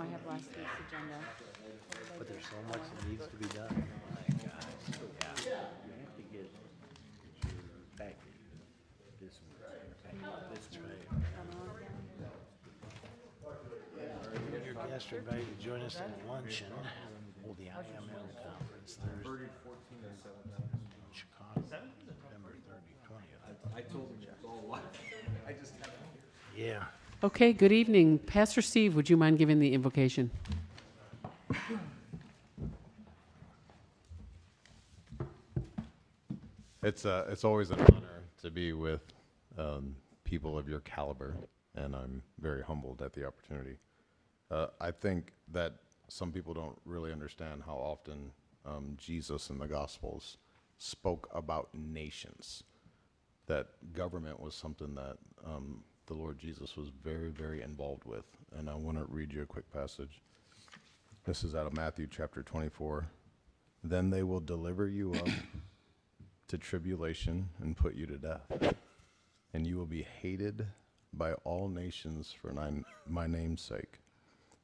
I have last week's agenda. But there's so much that needs to be done. My gosh. Yeah. You have to get your back this one. That's right. Your guests are invited to join us at luncheon. Oh, the IML conference Thursday in Chicago, November 30th, 20th. I told him it's all live. I just haven't. Yeah. Okay, good evening. Pastor Steve, would you mind giving the invocation? It's always an honor to be with people of your caliber, and I'm very humbled at the opportunity. I think that some people don't really understand how often Jesus in the Gospels spoke about nations, that government was something that the Lord Jesus was very, very involved with. And I want to read you a quick passage. This is out of Matthew chapter 24. Then they will deliver you up to tribulation and put you to death. And you will be hated by all nations for my name's sake.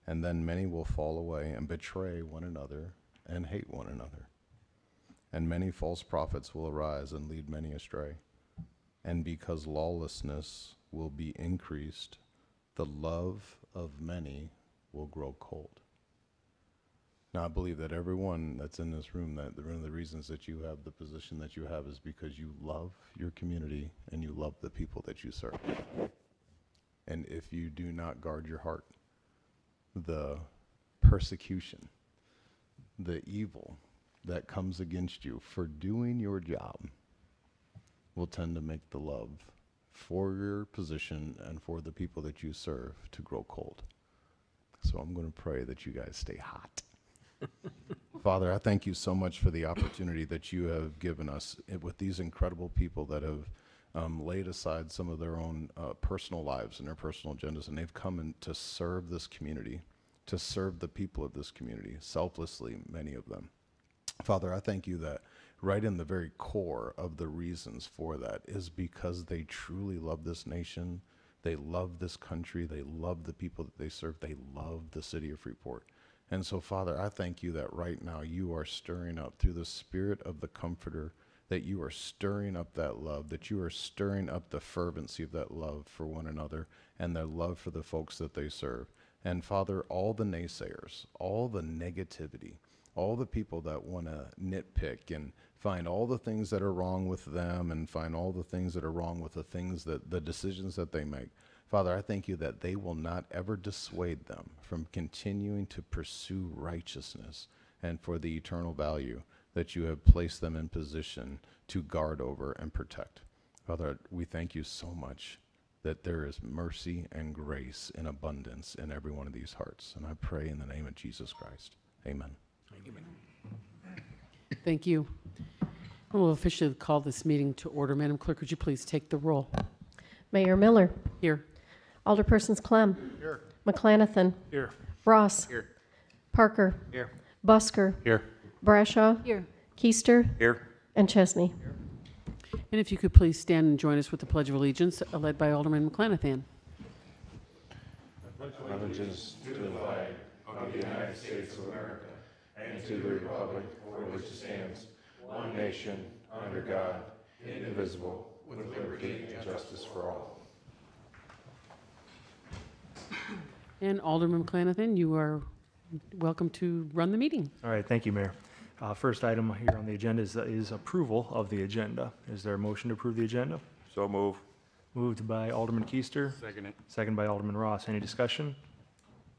And then many will fall away and betray one another and hate one another. And many false prophets will arise and lead many astray. And because lawlessness will be increased, the love of many will grow cold. Now, I believe that everyone that's in this room, that one of the reasons that you have the position that you have is because you love your community and you love the people that you serve. And if you do not guard your heart, the persecution, the evil that comes against you for doing your job will tend to make the love for your position and for the people that you serve to grow cold. So I'm going to pray that you guys stay hot. Father, I thank you so much for the opportunity that you have given us with these incredible people that have laid aside some of their own personal lives and their personal agendas, and they've come in to serve this community, to serve the people of this community, selflessly, many of them. Father, I thank you that right in the very core of the reasons for that is because they truly love this nation, they love this country, they love the people that they serve, they love the city of Freeport. And so, Father, I thank you that right now you are stirring up through the Spirit of the Comforter, that you are stirring up that love, that you are stirring up the fervency of that love for one another and their love for the folks that they serve. And Father, all the naysayers, all the negativity, all the people that want to nitpick and find all the things that are wrong with them and find all the things that are wrong with the decisions that they make. Father, I thank you that they will not ever dissuade them from continuing to pursue righteousness and for the eternal value that you have placed them in position to guard over and protect. Father, we thank you so much that there is mercy and grace in abundance in every one of these hearts. And I pray in the name of Jesus Christ. Amen. Thank you. We'll officially call this meeting to order. Madam Clerk, would you please take the roll? Mayor Miller. Here. Alderpersons Clem. Here. McClanathan. Here. Ross. Here. Parker. Here. Busker. Here. Brashaw. Here. Keister. Here. And Chesney. And if you could please stand and join us with the Pledge of Allegiance, led by Alderman McClanathan. Allegiance to the flag of the United States of America and to the republic for which it stands, one nation, under God, indivisible, with liberty and justice for all. And Alderman McClanathan, you are welcome to run the meeting. All right, thank you, Mayor. First item here on the agenda is approval of the agenda. Is there a motion to approve the agenda? So move. Moved by Alderman Keister. Second it. Second by Alderman Ross. Any discussion?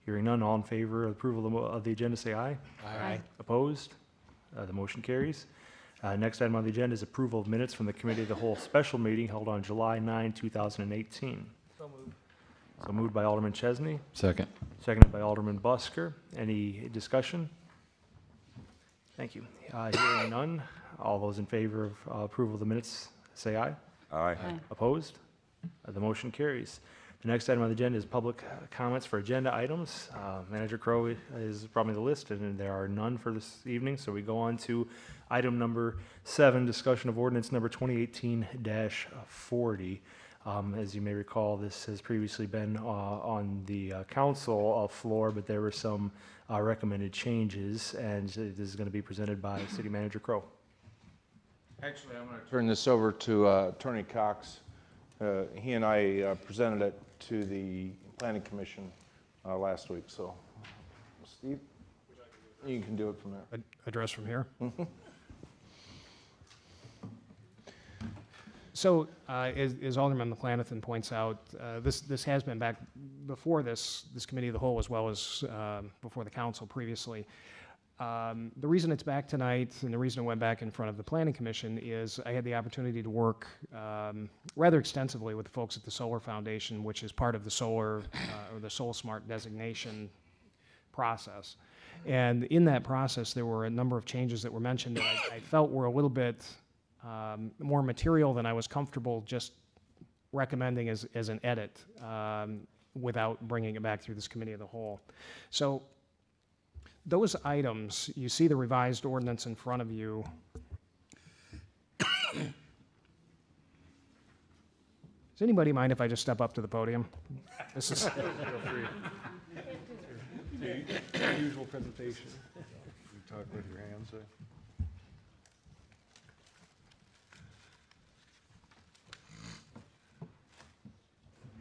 Hearing none, all in favor of approval of the agenda, say aye. Aye. Opposed? The motion carries. Next item on the agenda is approval of minutes from the Committee of the Whole special meeting held on July 9, 2018. So moved. So moved by Alderman Chesney. Second. Seconded by Alderman Busker. Any discussion? Thank you. Hearing none, all those in favor of approval of the minutes, say aye. Aye. Aye. Opposed? The motion carries. The next item on the agenda is public comments for agenda items. Manager Crowe is brought me the list, and there are none for this evening, so we go on to item number 7, discussion of ordinance number 2018-40. As you may recall, this has previously been on the council floor, but there were some recommended changes, and this is going to be presented by City Manager Crow. Actually, I'm going to turn this over to Attorney Cox. He and I presented it to the Planning Commission last week, so Steve, you can do it from there. Address from here. So, as Alderman McClanathan points out, this has been back before this committee of the whole, as well as before the council previously. The reason it's back tonight, and the reason it went back in front of the Planning Commission, is I had the opportunity to work rather extensively with the folks at the Solar Foundation, which is part of the solar or the Soul Smart designation process. And in that process, there were a number of changes that were mentioned that I felt were a little bit more material than I was comfortable just recommending as an edit without bringing it back through this committee of the whole. So those items, you see the revised ordinance in front of you. Does anybody mind if I just step up to the podium? This is Usual presentation. You talk with your hands.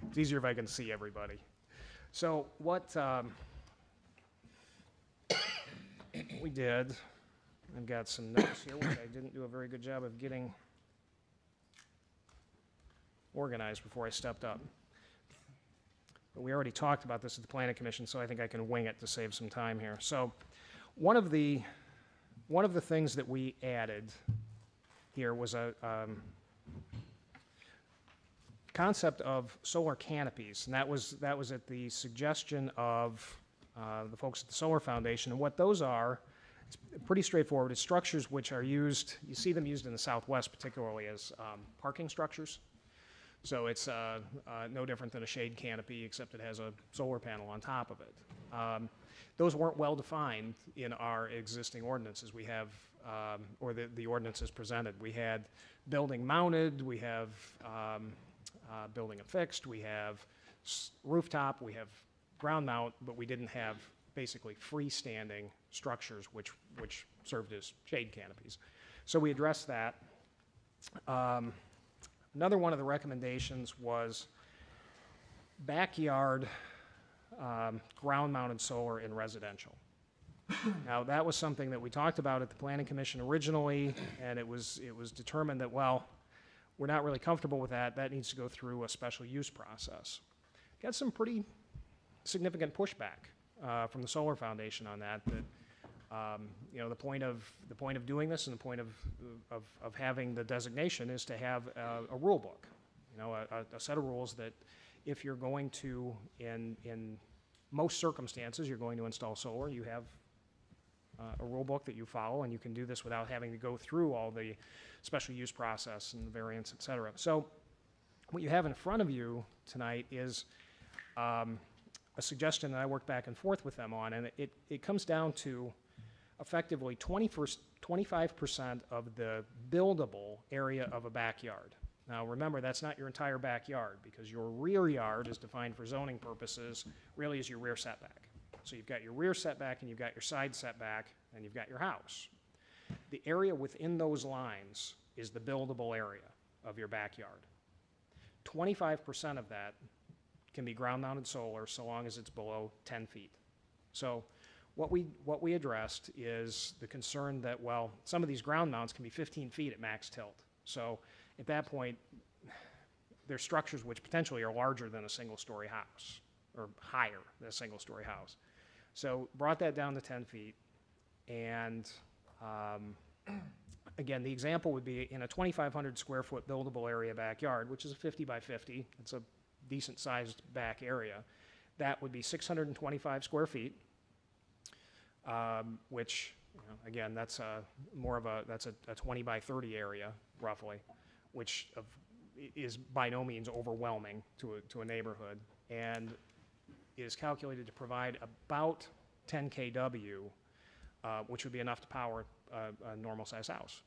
It's easier if I can see everybody. So what we did, I've got some notes here, which I didn't do a very good job of getting organized before I stepped up. But we already talked about this at the Planning Commission, so I think I can wing it to save some time here. So one of the things that we added here was a concept of solar canopies, and that was at the suggestion of the folks at the Solar Foundation. And what those are, it's pretty straightforward. It's structures which are used, you see them used in the Southwest particularly as parking structures. So it's no different than a shade canopy, except it has a solar panel on top of it. Those weren't well defined in our existing ordinances. We have, or the ordinances presented. We had building mounted, we have building affixed, we have rooftop, we have ground mount, but we didn't have basically freestanding structures which served as shade canopies. So we addressed that. Another one of the recommendations was backyard ground-mounted solar in residential. Now, that was something that we talked about at the Planning Commission originally, and it was determined that, well, we're not really comfortable with that. That needs to go through a special use process. Got some pretty significant pushback from the Solar Foundation on that. You know, the point of doing this and the point of having the designation is to have a rule book, you know, a set of rules that if you're going to, in most circumstances, you're going to install solar, you have a rule book that you follow, and you can do this without having to go through all the special use process and the variance, et cetera. So what you have in front of you tonight is a suggestion that I worked back and forth with them on, and it comes down to effectively 25% of the buildable area of a backyard. Now remember, that's not your entire backyard, because your rear yard is defined for zoning purposes really as your rear setback. So you've got your rear setback, and you've got your side setback, and you've got your house. The area within those lines is the buildable area of your backyard. 25% of that can be ground-mounted solar so long as it's below 10 feet. So what we addressed is the concern that, well, some of these ground mounts can be 15 feet at max tilt. So at that point, there's structures which potentially are larger than a single-story house, or higher than a single-story house. So brought that down to 10 feet, and again, the example would be in a 2,500 square foot buildable area backyard, which is a 50 by 50, it's a decent sized back area, that would be 625 square feet, which, you know, again, that's that's a 20 by 30 area, roughly, which is by no means overwhelming to a neighborhood, and is calculated to provide about 10 kW, which would be enough to power a normal size house.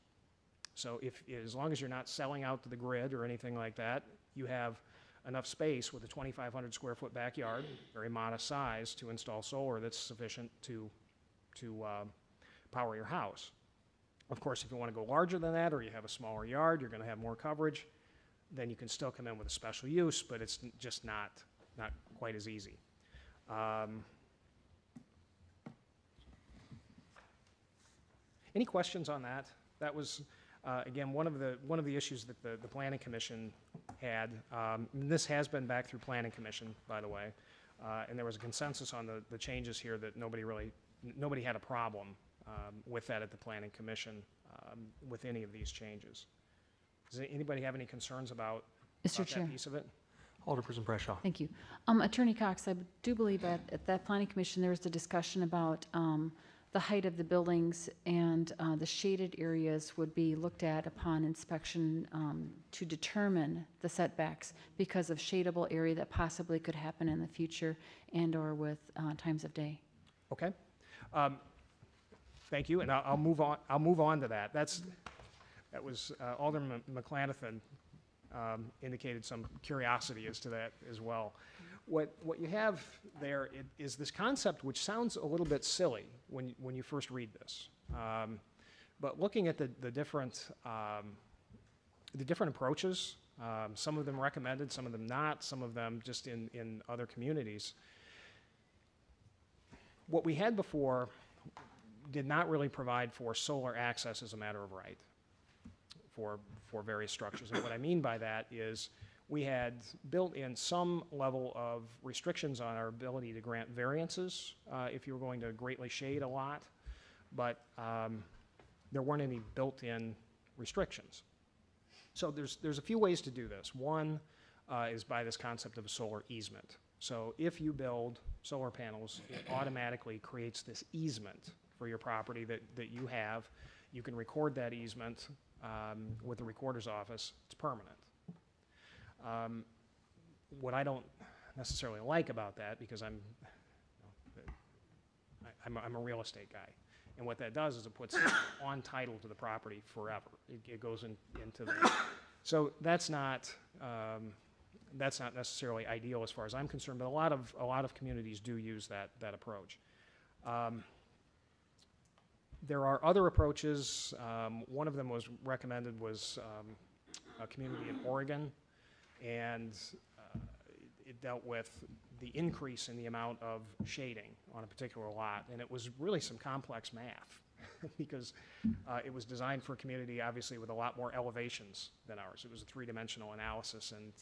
So as long as you're not selling out to the grid or anything like that, you have enough space with a 2,500 square foot backyard, very modest size, to install solar that's sufficient to power your house. Of course, if you want to go larger than that, or you have a smaller yard, you're going to have more coverage, then you can still come in with a special use, but it's just not quite as easy. Any questions on that? That was, again, one of the issues that the Planning Commission had. And this has been back through Planning Commission, by the way, and there was a consensus on the changes here that nobody had a problem with that at the Planning Commission with any of these changes. Does anybody have any concerns about Mr. Chair. that piece of it? Alderperson Breshaw. Thank you. Attorney Cox, I do believe that at that planning commission, there was a discussion about the height of the buildings, and the shaded areas would be looked at upon inspection to determine the setbacks because of shadable area that possibly could happen in the future and/or with times of day. Okay. Thank you, and I'll move on. I'll move on to that. That was Alderman McClanathan indicated some curiosity as to that as well. What you have there is this concept which sounds a little bit silly when you first read this, but looking at the different approaches, some of them recommended, some of them not, some of them just in other communities. What we had before did not really provide for solar access as a matter of right for various structures. And what I mean by that is we had built in some level of restrictions on our ability to grant variances if you were going to greatly shade a lot, but there weren't any built-in restrictions. So there's a few ways to do this. One is by this concept of a solar easement. So if you build solar panels, it automatically creates this easement for your property that you have. You can record that easement with the recorder's office. It's permanent. What I don't necessarily like about that, because I'm a real estate guy, and what that does is it puts on title to the property forever. It goes into the, so that's not necessarily ideal as far as I'm concerned, but a lot of communities do use that approach. There are other approaches. One of them was recommended was a community in Oregon, and it dealt with the increase in the amount of shading on a particular lot, and it was really some complex math because it was designed for a community obviously with a lot more elevations than ours. It was a three-dimensional analysis, and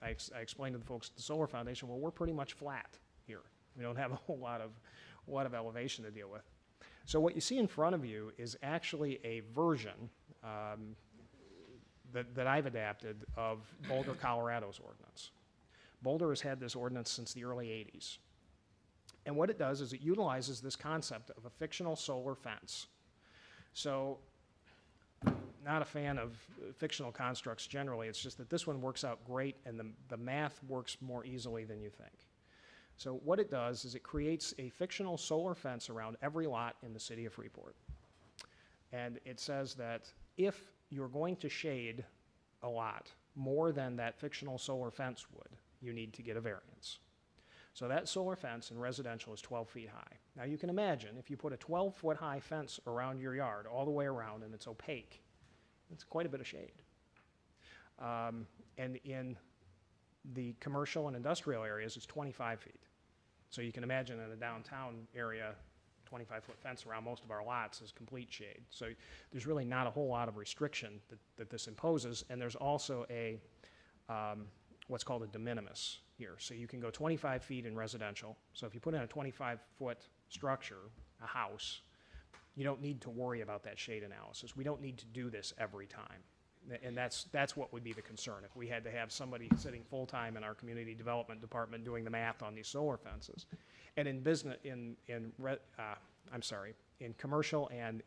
I explained to the folks at the Solar Foundation, well, we're pretty much flat here. We don't have a whole lot of elevation to deal with. So what you see in front of you is actually a version that I've adapted of Boulder, Colorado's ordinance. Boulder has had this ordinance since the early 80s. And what it does is it utilizes this concept of a fictional solar fence. So, not a fan of fictional constructs generally, it's just that this one works out great and the math works more easily than you think. So what it does is it creates a fictional solar fence around every lot in the city of Freeport. And it says that if you're going to shade a lot more than that fictional solar fence would, you need to get a variance. So that solar fence in residential is 12 feet high. Now you can imagine if you put a 12-foot high fence around your yard all the way around and it's opaque, it's quite a bit of shade. And in the commercial and industrial areas, it's 25 feet. So you can imagine in a downtown area, 25-foot fence around most of our lots is complete shade. So there's really not a whole lot of restriction that this imposes, and there's also a what's called a de minimis here. So you can go 25 feet in residential. So if you put in a 25-foot structure, a house, you don't need to worry about that shade analysis. We don't need to do this every time. And that's what would be the concern if we had to have somebody sitting full-time in our community development department doing the math on these solar fences. And in business, in commercial and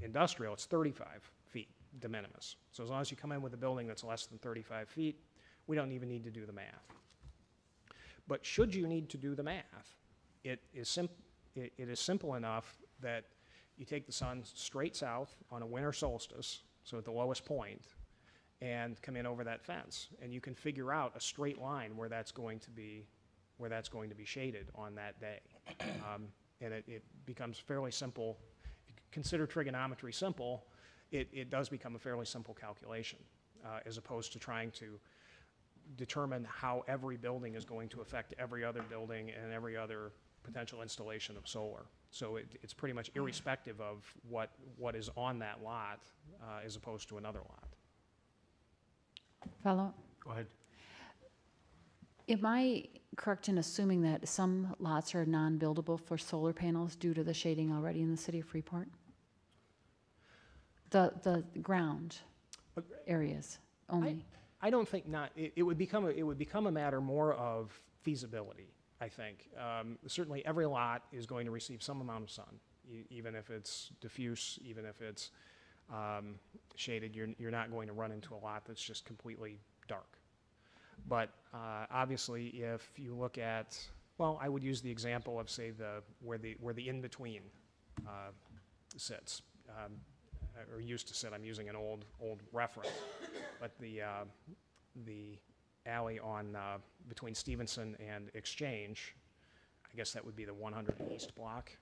industrial, it's 35 feet de minimis. So as long as you come in with a building that's less than 35 feet, we don't even need to do the math. But should you need to do the math, it is simple enough that you take the sun straight south on a winter solstice, so at the lowest point, and come in over that fence. And you can figure out a straight line where that's going to be shaded on that day. And it becomes fairly simple. If you consider trigonometry simple, it does become a fairly simple calculation, as opposed to trying to determine how every building is going to affect every other building and every other potential installation of solar. So it's pretty much irrespective of what is on that lot, as opposed to another lot. Follow? Go ahead. Am I correct in assuming that some lots are non-buildable for solar panels due to the shading already in the city of Freeport? The ground areas only? I don't think not. It would become a matter more of feasibility, I think. Certainly every lot is going to receive some amount of sun, even if it's diffuse, even if it's shaded. You're not going to run into a lot that's just completely dark. But obviously, if you look at, well, I would use the example of, say, where the in-between sits, or used to sit. I'm using an old reference, but the alley on between Stevenson and Exchange, I guess that would be the 100 East block.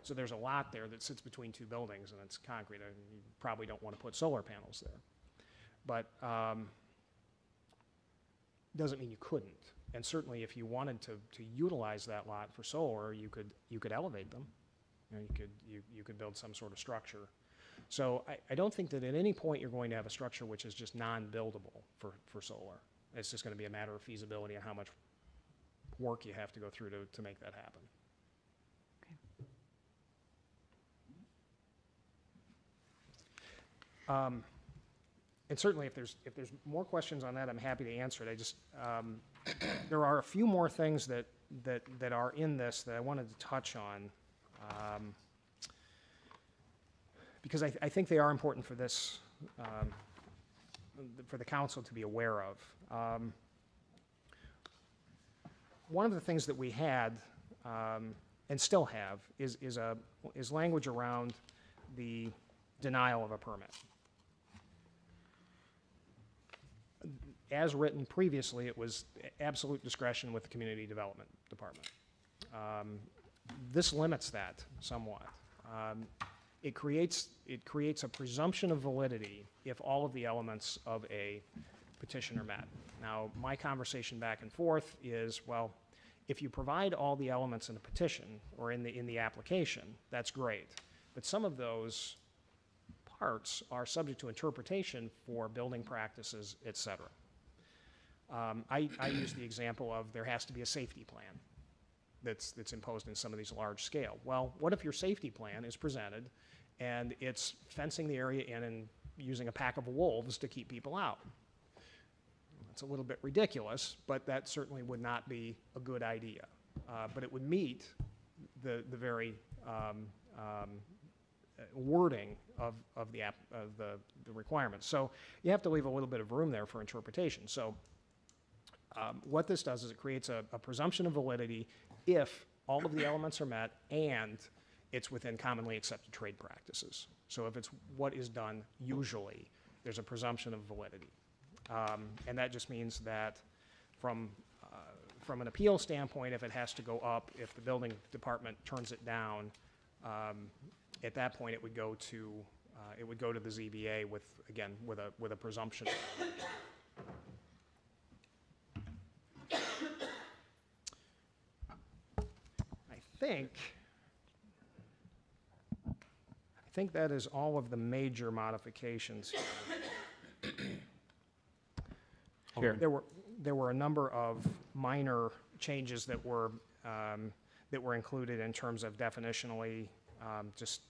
So there's a lot there that sits between two buildings, and it's concrete. And you probably don't want to put solar panels there, but doesn't mean you couldn't. And certainly, if you wanted to utilize that lot for solar, you could elevate them. You could build some sort of structure. So I don't think that at any point you're going to have a structure which is just non-buildable for solar. It's just going to be a matter of feasibility and how much work you have to go through to make that happen. And certainly, if there's more questions on that, I'm happy to answer it. I just there are a few more things that are in this that I wanted to touch on, because I think they are important for this for the council to be aware of. One of the things that we had and still have is language around the denial of a permit. As written previously, it was absolute discretion with the Community Development Department. This limits that somewhat. It creates a presumption of validity if all of the elements of a petition are met. Now, my conversation back and forth is, well, if you provide all the elements in a petition or in the application, that's great. But some of those parts are subject to interpretation for building practices, et cetera. I use the example of there has to be a safety plan that's imposed in some of these large scale. Well, what if your safety plan is presented and it's fencing the area in and using a pack of wolves to keep people out? It's a little bit ridiculous, but that certainly would not be a good idea. But it would meet the very wording of the requirements. So you have to leave a little bit of room there for interpretation. So what this does is it creates a presumption of validity if all of the elements are met and it's within commonly accepted trade practices. So if it's what is done usually, there's a presumption of validity. And that just means that from an appeal standpoint, if it has to go up, if the building department turns it down, at that point it would go to the ZBA with a presumption. I think that is all of the major modifications here. Sure. There were a number of minor changes that were included in terms of definitionally, just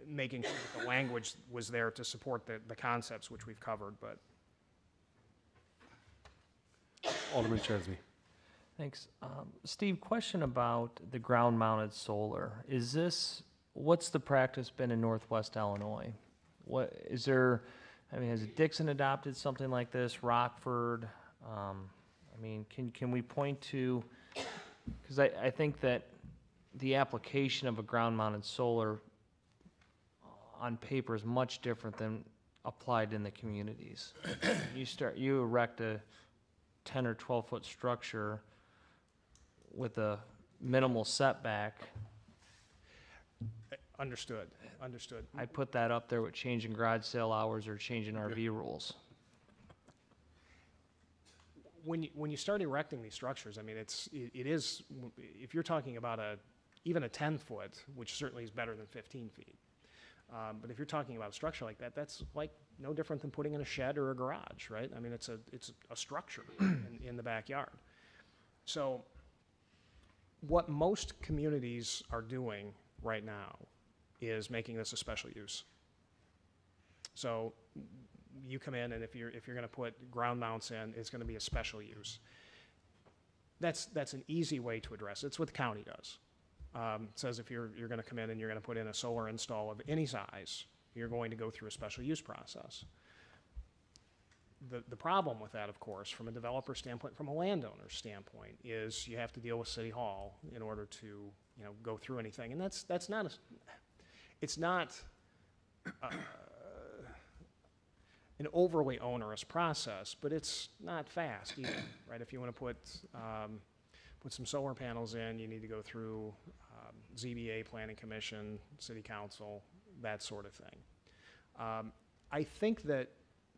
making sure that the language was there to support the concepts which we've covered. But Alderman Chesney. Thanks. Steve, question about the ground-mounted solar. What's the practice been in Northwest Illinois? Has Dixon adopted something like this, Rockford? Can we point to, because I think that the application of a ground-mounted solar on paper is much different than applied in the communities. You erect a 10 or 12-foot structure with a minimal setback, Understood. I'd put that up there with changing garage sale hours or changing RV rules. When you start erecting these structures, I mean, it is, if you're talking about even a 10-foot, which certainly is better than 15 feet, but if you're talking about a structure like that, that's like no different than putting in a shed or a garage, right? I mean, it's a structure in the backyard. So what most communities are doing right now is making this a special use. So you come in, and if you're going to put ground mounts in, it's going to be a special use. That's an easy way to address it. It's what the county does. It says if you're going to come in and you're going to put in a solar install of any size, you're going to go through a special use process. The problem with that, of course, from a developer standpoint, from a landowner standpoint, is you have to deal with City Hall in order to go through anything, and that's not it's not an overly onerous process, but it's not fast either, right? If you want to put some solar panels in, you need to go through ZBA, Planning Commission, City Council, that sort of thing. I think that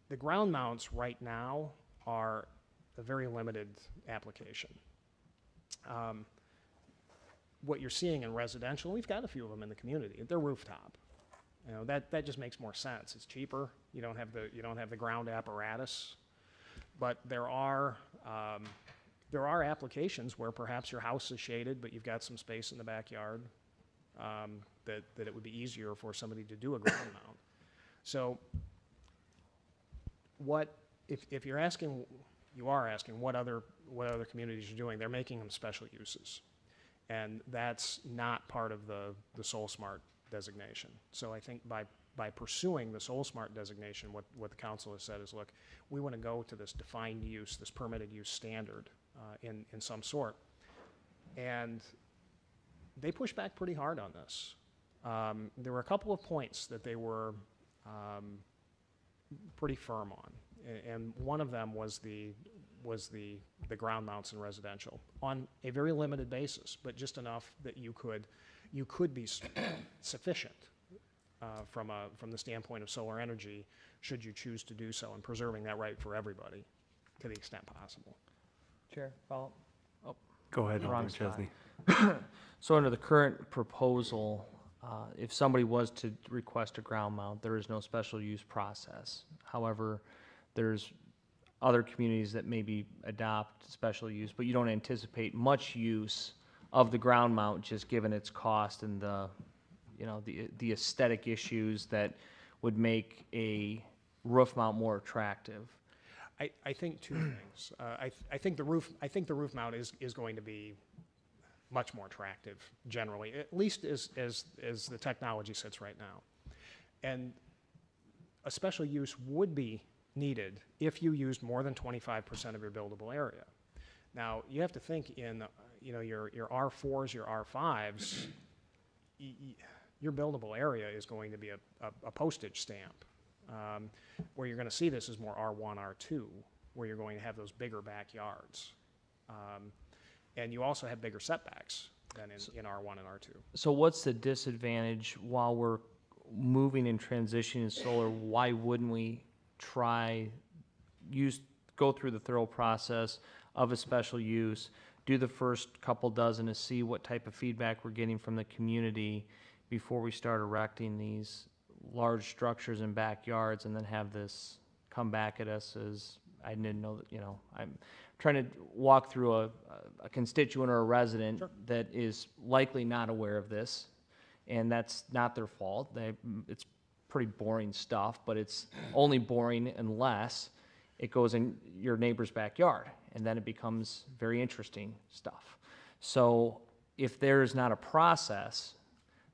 the ground mounts right now are a very limited application. What you're seeing in residential, we've got a few of them in the community, they're rooftop. That just makes more sense. It's cheaper. You don't have the ground apparatus, but there are applications where perhaps your house is shaded, but you've got some space in the backyard that it would be easier for somebody to do a ground mount. So, if you're asking, you are asking what other communities are doing? They're making them special uses, and that's not part of the Soul Smart designation. So I think by pursuing the Soul Smart designation, what the council has said is, look, we want to go to this defined use, this permitted use standard in some sort. And they pushed back pretty hard on this. There were a couple of points that they were pretty firm on, and one of them was the ground mounts in residential on a very limited basis, but just enough that you could be sufficient from the standpoint of solar energy, should you choose to do so, and preserving that right for everybody to the extent possible. Chair, follow up? Go ahead, Wrong Alderman spot. Chesney. So under the current proposal, if somebody was to request a ground mount, there is no special use process. However, there's other communities that maybe adopt special use, but you don't anticipate much use of the ground mount, just given its cost and the aesthetic issues that would make a roof mount more attractive. I think two things. I think the roof mount is going to be much more attractive generally, at least as the technology sits right now. And a special use would be needed if you used more than 25% of your buildable area. Now, you have to think in your R4s, your R5s, your buildable area is going to be a postage stamp. Where you're going to see this is more R1, R2, where you're going to have those bigger backyards. And you also have bigger setbacks than in R1 and R2. So what's the disadvantage while we're moving and transitioning to solar? Why wouldn't we go through the thorough process of a special use, do the first couple dozen to see what type of feedback we're getting from the community before we start erecting these large structures in backyards, and then have this come back at us as, I didn't know that, I'm trying to walk through a constituent or a resident that is likely not aware of this, and that's not their fault. It's pretty boring stuff, but it's only boring unless it goes in your neighbor's backyard, and then it becomes very interesting stuff. So if there is not a process,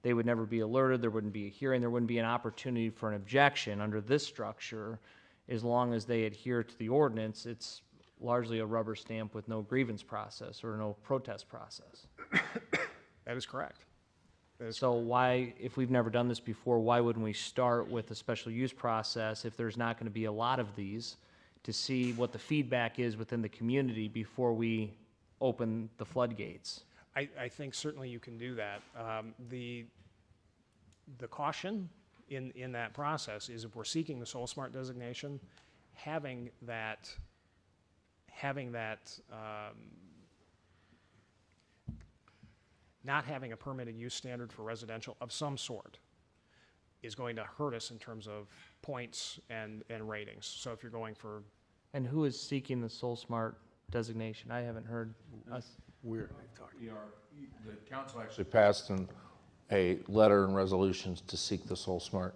they would never be alerted, there wouldn't be a hearing, there wouldn't be an opportunity for an objection under this structure. As long as they adhere to the ordinance, it's largely a rubber stamp with no grievance process or no protest process. That is correct. So why, if we've never done this before, why wouldn't we start with a special use process if there's not going to be a lot of these, to see what the feedback is within the community before we open the floodgates? I think certainly you can do that. The caution in that process is if we're seeking the Soul Smart designation, having that not having a permitted use standard for residential of some sort is going to hurt us in terms of points and ratings. So if you're going for, And who is seeking the Soul Smart designation? I haven't heard us. We are, the council actually passed a letter and resolutions to seek the Soul Smart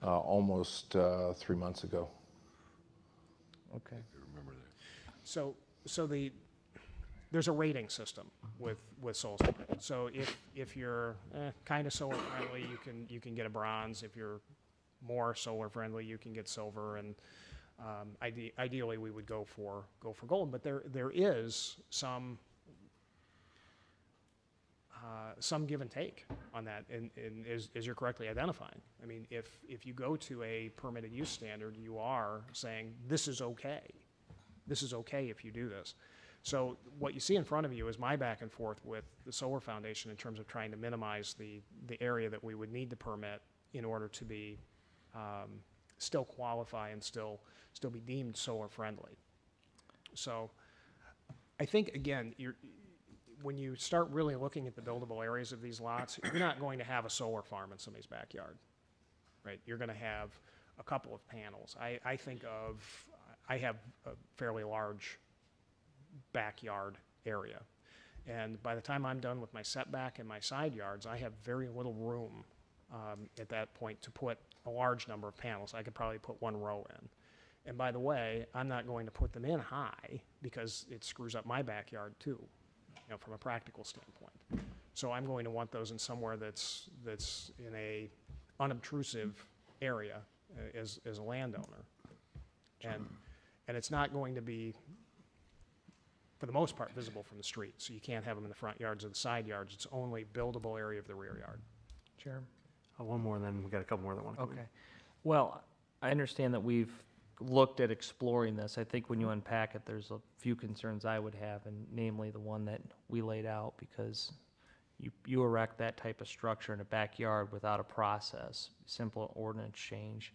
almost 3 months ago. Okay. so there's a rating system with Soul Smart. So if you're kind of solar friendly, you can get a bronze. If you're more solar friendly, you can get silver. And ideally, we would go for gold. But there is some give and take on that, and as you're correctly identifying. I mean, if you go to a permitted use standard, you are saying this is okay. This is okay if you do this. So what you see in front of you is my back and forth with the Solar Foundation in terms of trying to minimize the area that we would need to permit in order to be still qualify and still be deemed solar friendly. So I think, again, when you start really looking at the buildable areas of these lots, you're not going to have a solar farm in somebody's backyard, right? You're going to have a couple of panels. I have a fairly large backyard area, and by the time I'm done with my setback and my side yards, I have very little room at that point to put a large number of panels. I could probably put one row in. And by the way, I'm not going to put them in high because it screws up my backyard too, from a practical standpoint. So I'm going to want those in somewhere that's in a unobtrusive area as a landowner. And it's not going to be, for the most part, visible from the street. So you can't have them in the front yards or the side yards. It's only buildable area of the rear yard. Chair? One more, and then we got a couple more that want to come in. Okay. Well, I understand that we've looked at exploring this. I think when you unpack it, there's a few concerns I would have, and namely the one that we laid out, because you erect that type of structure in a backyard without a process, simple ordinance change,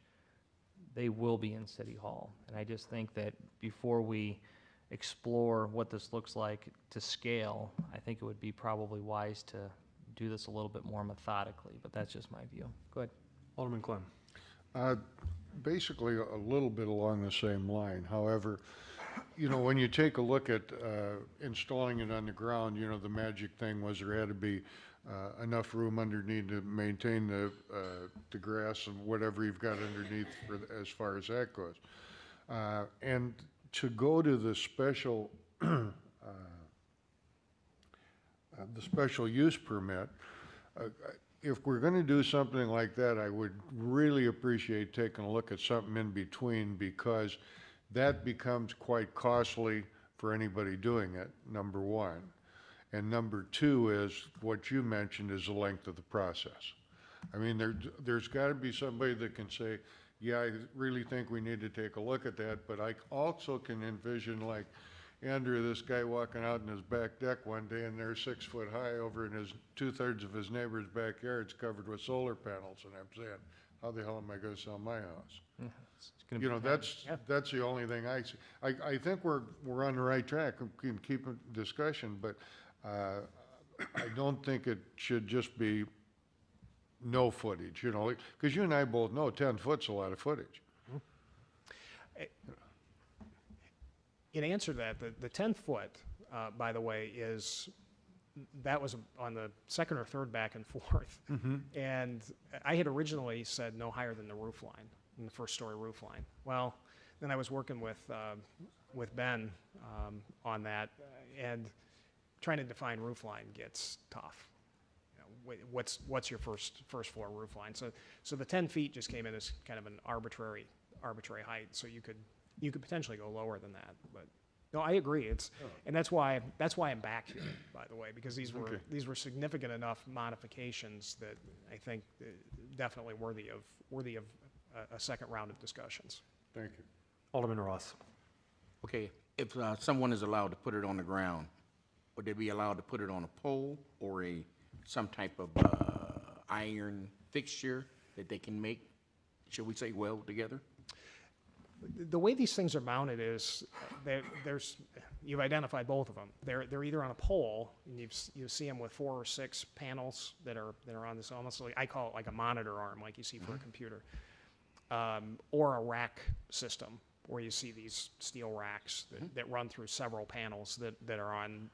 they will be in City Hall. And I just think that before we explore what this looks like to scale, I think it would be probably wise to do this a little bit more methodically, but that's just my view. Go ahead. Alderman Clem. Basically, a little bit along the same line. However, when you take a look at installing it on the ground, the magic thing was there had to be enough room underneath to maintain the grass and whatever you've got underneath as far as that goes. And to go to the special use permit, if we're going to do something like that, I would really appreciate taking a look at something in between, because that becomes quite costly for anybody doing it, number one. And number two is what you mentioned is the length of the process. I mean, there's got to be somebody that can say, yeah, I really think we need to take a look at that, but I also can envision, like Andrew, this guy walking out in his back deck one day, and they're 6 foot high over in his 2/3 of his neighbor's backyard's covered with solar panels, and I'm saying, how the hell am I going to sell my house? That's the only thing I see. I think we're on the right track. We can keep a discussion, but I don't think it should just be no footage, because you and I both know 10 foot's a lot of footage. In answer to that, the 10-foot, by the way, that was on the second or third back and forth. Mm-hmm. And I had originally said no higher than the roof line, in the first story roof line. Well, then I was working with Ben on that, and trying to define roof line gets tough. What's your first floor roof line? So the 10 feet just came in as kind of an arbitrary height. So you could potentially go lower than that, but No, I agree. And that's why I'm back here, by the way, because these were significant enough modifications that I think definitely worthy of a second round of discussions. Thank you. Alderman Ross. Okay, if someone is allowed to put it on the ground, would they be allowed to put it on a pole or some type of iron fixture that they can make, should we say, weld together? The way these things are mounted is you've identified both of them. They're either on a pole, and you see them with 4 or 6 panels that are on this, almost like, I call it like a monitor arm, like you see for a computer, or a rack system, where you see these steel racks that run through several panels that are on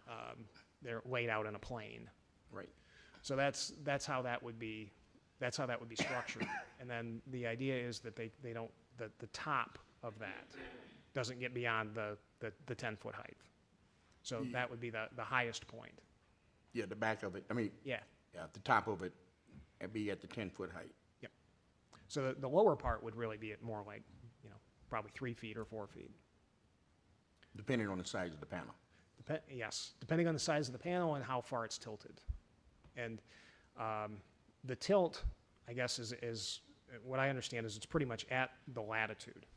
they're laid out in a plane. Right. So that's how that would be structured. And then the idea is that they don't the top of that doesn't get beyond the 10-foot height. So that would be the highest point. Yeah, the back of it, I mean, Yeah. the top of it, it'd be at the 10-foot height. Yep. So the lower part would really be at more like, probably 3 feet or 4 feet. Depending on the size of the panel. Yes, depending on the size of the panel and how far it's tilted. And the tilt, I guess, is what I understand is it's pretty much at the latitude.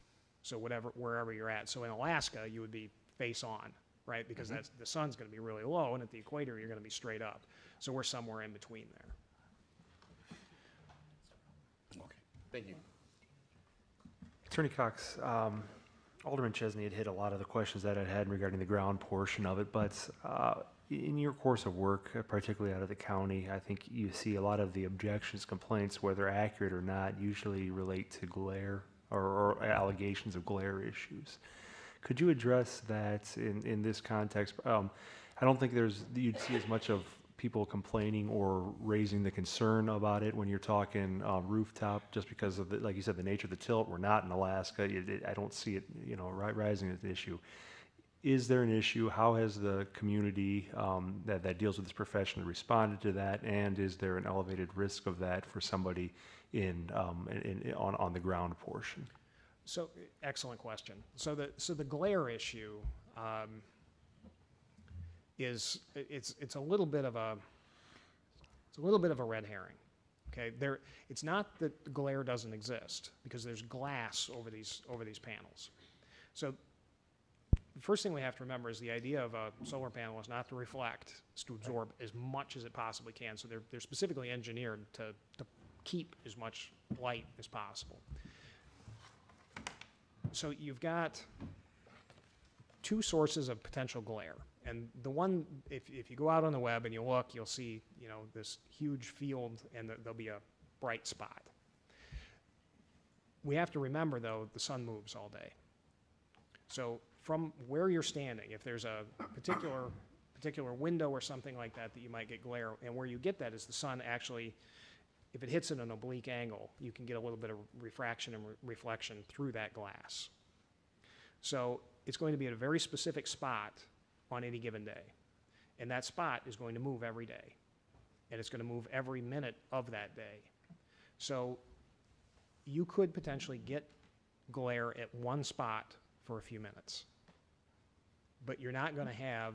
So wherever you're at. So in Alaska, you would be face on, right? Because the sun's going to be really low, and at the equator, you're going to be straight up. So we're somewhere in between there. Okay, thank you. Attorney Cox, Alderman Chesney had hit a lot of the questions that I had regarding the ground portion of it, but in your course of work, particularly out of the county, I think you see a lot of the objections, complaints, whether accurate or not, usually relate to glare or allegations of glare issues. Could you address that in this context? I don't think you'd see as much of people complaining or raising the concern about it when you're talking rooftop, just because of like you said, the nature of the tilt. We're not in Alaska. I don't see it, rising as an issue. Is there an issue? How has the community that deals with this profession responded to that? And is there an elevated risk of that for somebody on the ground portion? So excellent question. So the glare issue is it's a little bit of a red herring. Okay, it's not that glare doesn't exist, because there's glass over these panels. So the first thing we have to remember is the idea of a solar panel is not to reflect, it's to absorb as much as it possibly can. So they're specifically engineered to keep as much light as possible. So you've got 2 sources of potential glare. And the one, if you go out on the web and you look, you'll see, this huge field, and there'll be a bright spot. We have to remember, though, the sun moves all day. So from where you're standing, if there's a particular window or something like that you might get glare, and where you get that is the sun actually, if it hits at an oblique angle, you can get a little bit of refraction and reflection through that glass. So it's going to be at a very specific spot on any given day. And that spot is going to move every day. And it's going to move every minute of that day. So you could potentially get glare at one spot for a few minutes. But you're not going to have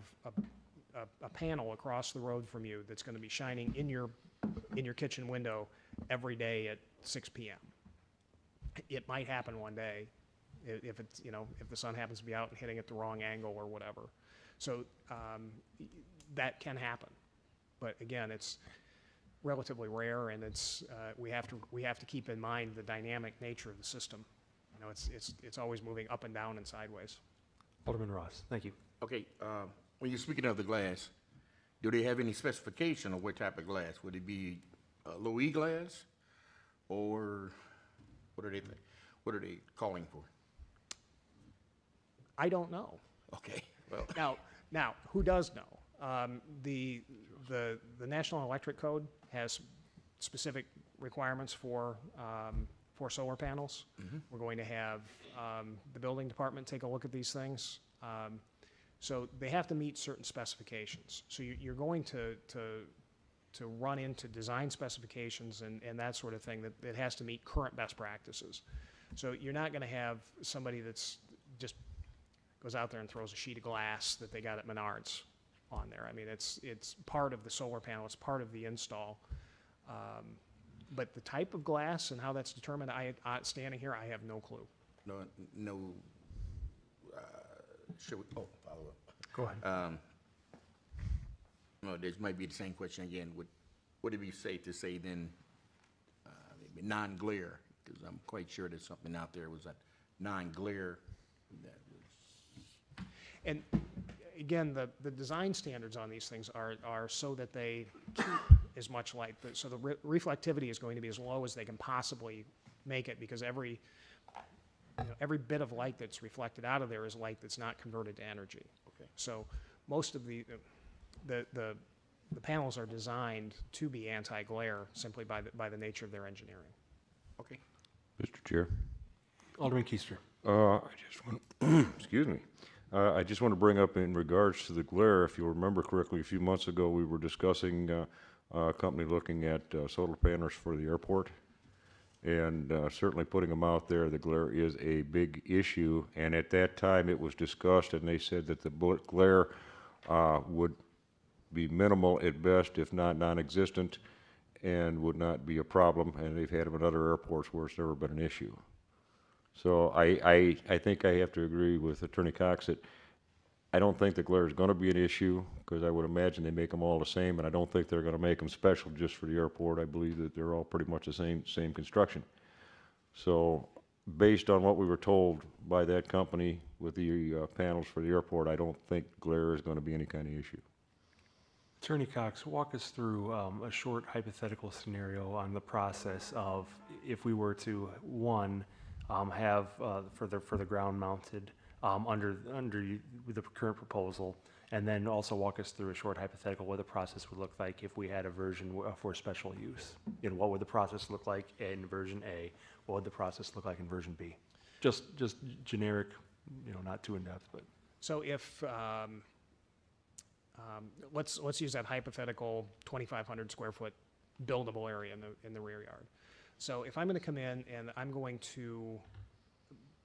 a panel across the road from you that's going to be shining in your kitchen window every day at 6 p.m. It might happen one day if it's, if the sun happens to be out and hitting at the wrong angle or whatever. So that can happen, but again, it's relatively rare, and we have to keep in mind the dynamic nature of the system. It's always moving up and down and sideways. Alderman Ross, thank you. Okay, when you're speaking of the glass, do they have any specification of what type of glass? Would it be low E glass, or what are they calling for? I don't know. Okay, well. Now, who does know? The National Electric Code has specific requirements for solar panels. Mm-hmm. We're going to have the building department take a look at these things. So they have to meet certain specifications. So you're going to run into design specifications and that sort of thing that has to meet current best practices. So you're not going to have somebody that's just goes out there and throws a sheet of glass that they got at Menards on there. I mean, it's part of the solar panel, it's part of the install. But the type of glass and how that's determined, standing here, I have no clue. No, should we, follow up. Go ahead. No, this might be the same question again. Would it be safe to say then, maybe non-glare? Because I'm quite sure there's something out there was a non-glare that was. And again, the design standards on these things are so that they keep as much light. So the reflectivity is going to be as low as they can possibly make it, because every bit of light that's reflected out of there is light that's not converted to energy. Okay. So most of the panels are designed to be anti-glare simply by the nature of their engineering. Okay. Mr. Chair. Alderman Keister. I just want, excuse me. I just want to bring up in regards to the glare, if you'll remember correctly, a few months ago, we were discussing a company looking at solar panels for the airport. And certainly putting them out there, the glare is a big issue. And at that time, it was discussed, and they said that the glare would be minimal at best, if not non-existent, and would not be a problem. And they've had them at other airports where it's never been an issue. So I think I have to agree with Attorney Cox that I don't think the glare is going to be an issue, because I would imagine they make them all the same, and I don't think they're going to make them special just for the airport. I believe that they're all pretty much the same construction. So based on what we were told by that company with the panels for the airport, I don't think glare is going to be any kind of issue. Attorney Cox, walk us through a short hypothetical scenario on the process of if we were to, one, have for the ground mounted under the current proposal, and then also walk us through a short hypothetical what the process would look like if we had a version for special use. And what would the process look like in version A? What would the process look like in version B? Just generic, not too in depth, but. So if let's use that hypothetical 2,500 square foot buildable area in the rear yard. So if I'm going to come in and I'm going to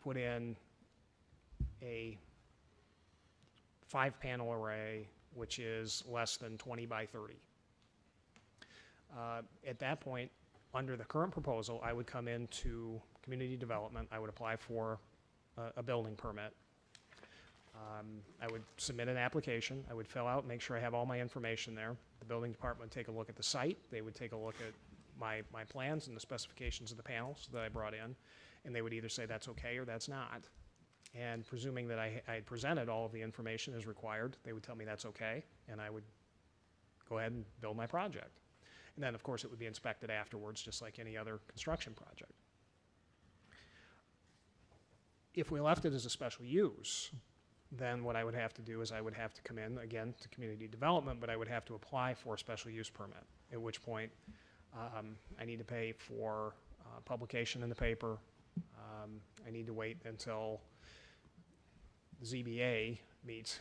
put in a 5-panel array, which is less than 20 by 30. At that point, under the current proposal, I would come into community development. I would apply for a building permit. I would submit an application. I would fill out, make sure I have all my information there. The building department would take a look at the site. They would take a look at my plans and the specifications of the panels that I brought in, and they would either say that's okay or that's not. And presuming that I had presented all of the information as required, they would tell me that's okay, and I would go ahead and build my project. And then, of course, it would be inspected afterwards, just like any other construction project. If we left it as a special use, then what I would have to do is I would have to come in, again, to community development, but I would have to apply for a special use permit, at which point I need to pay for publication in the paper. I need to wait until the ZBA meets.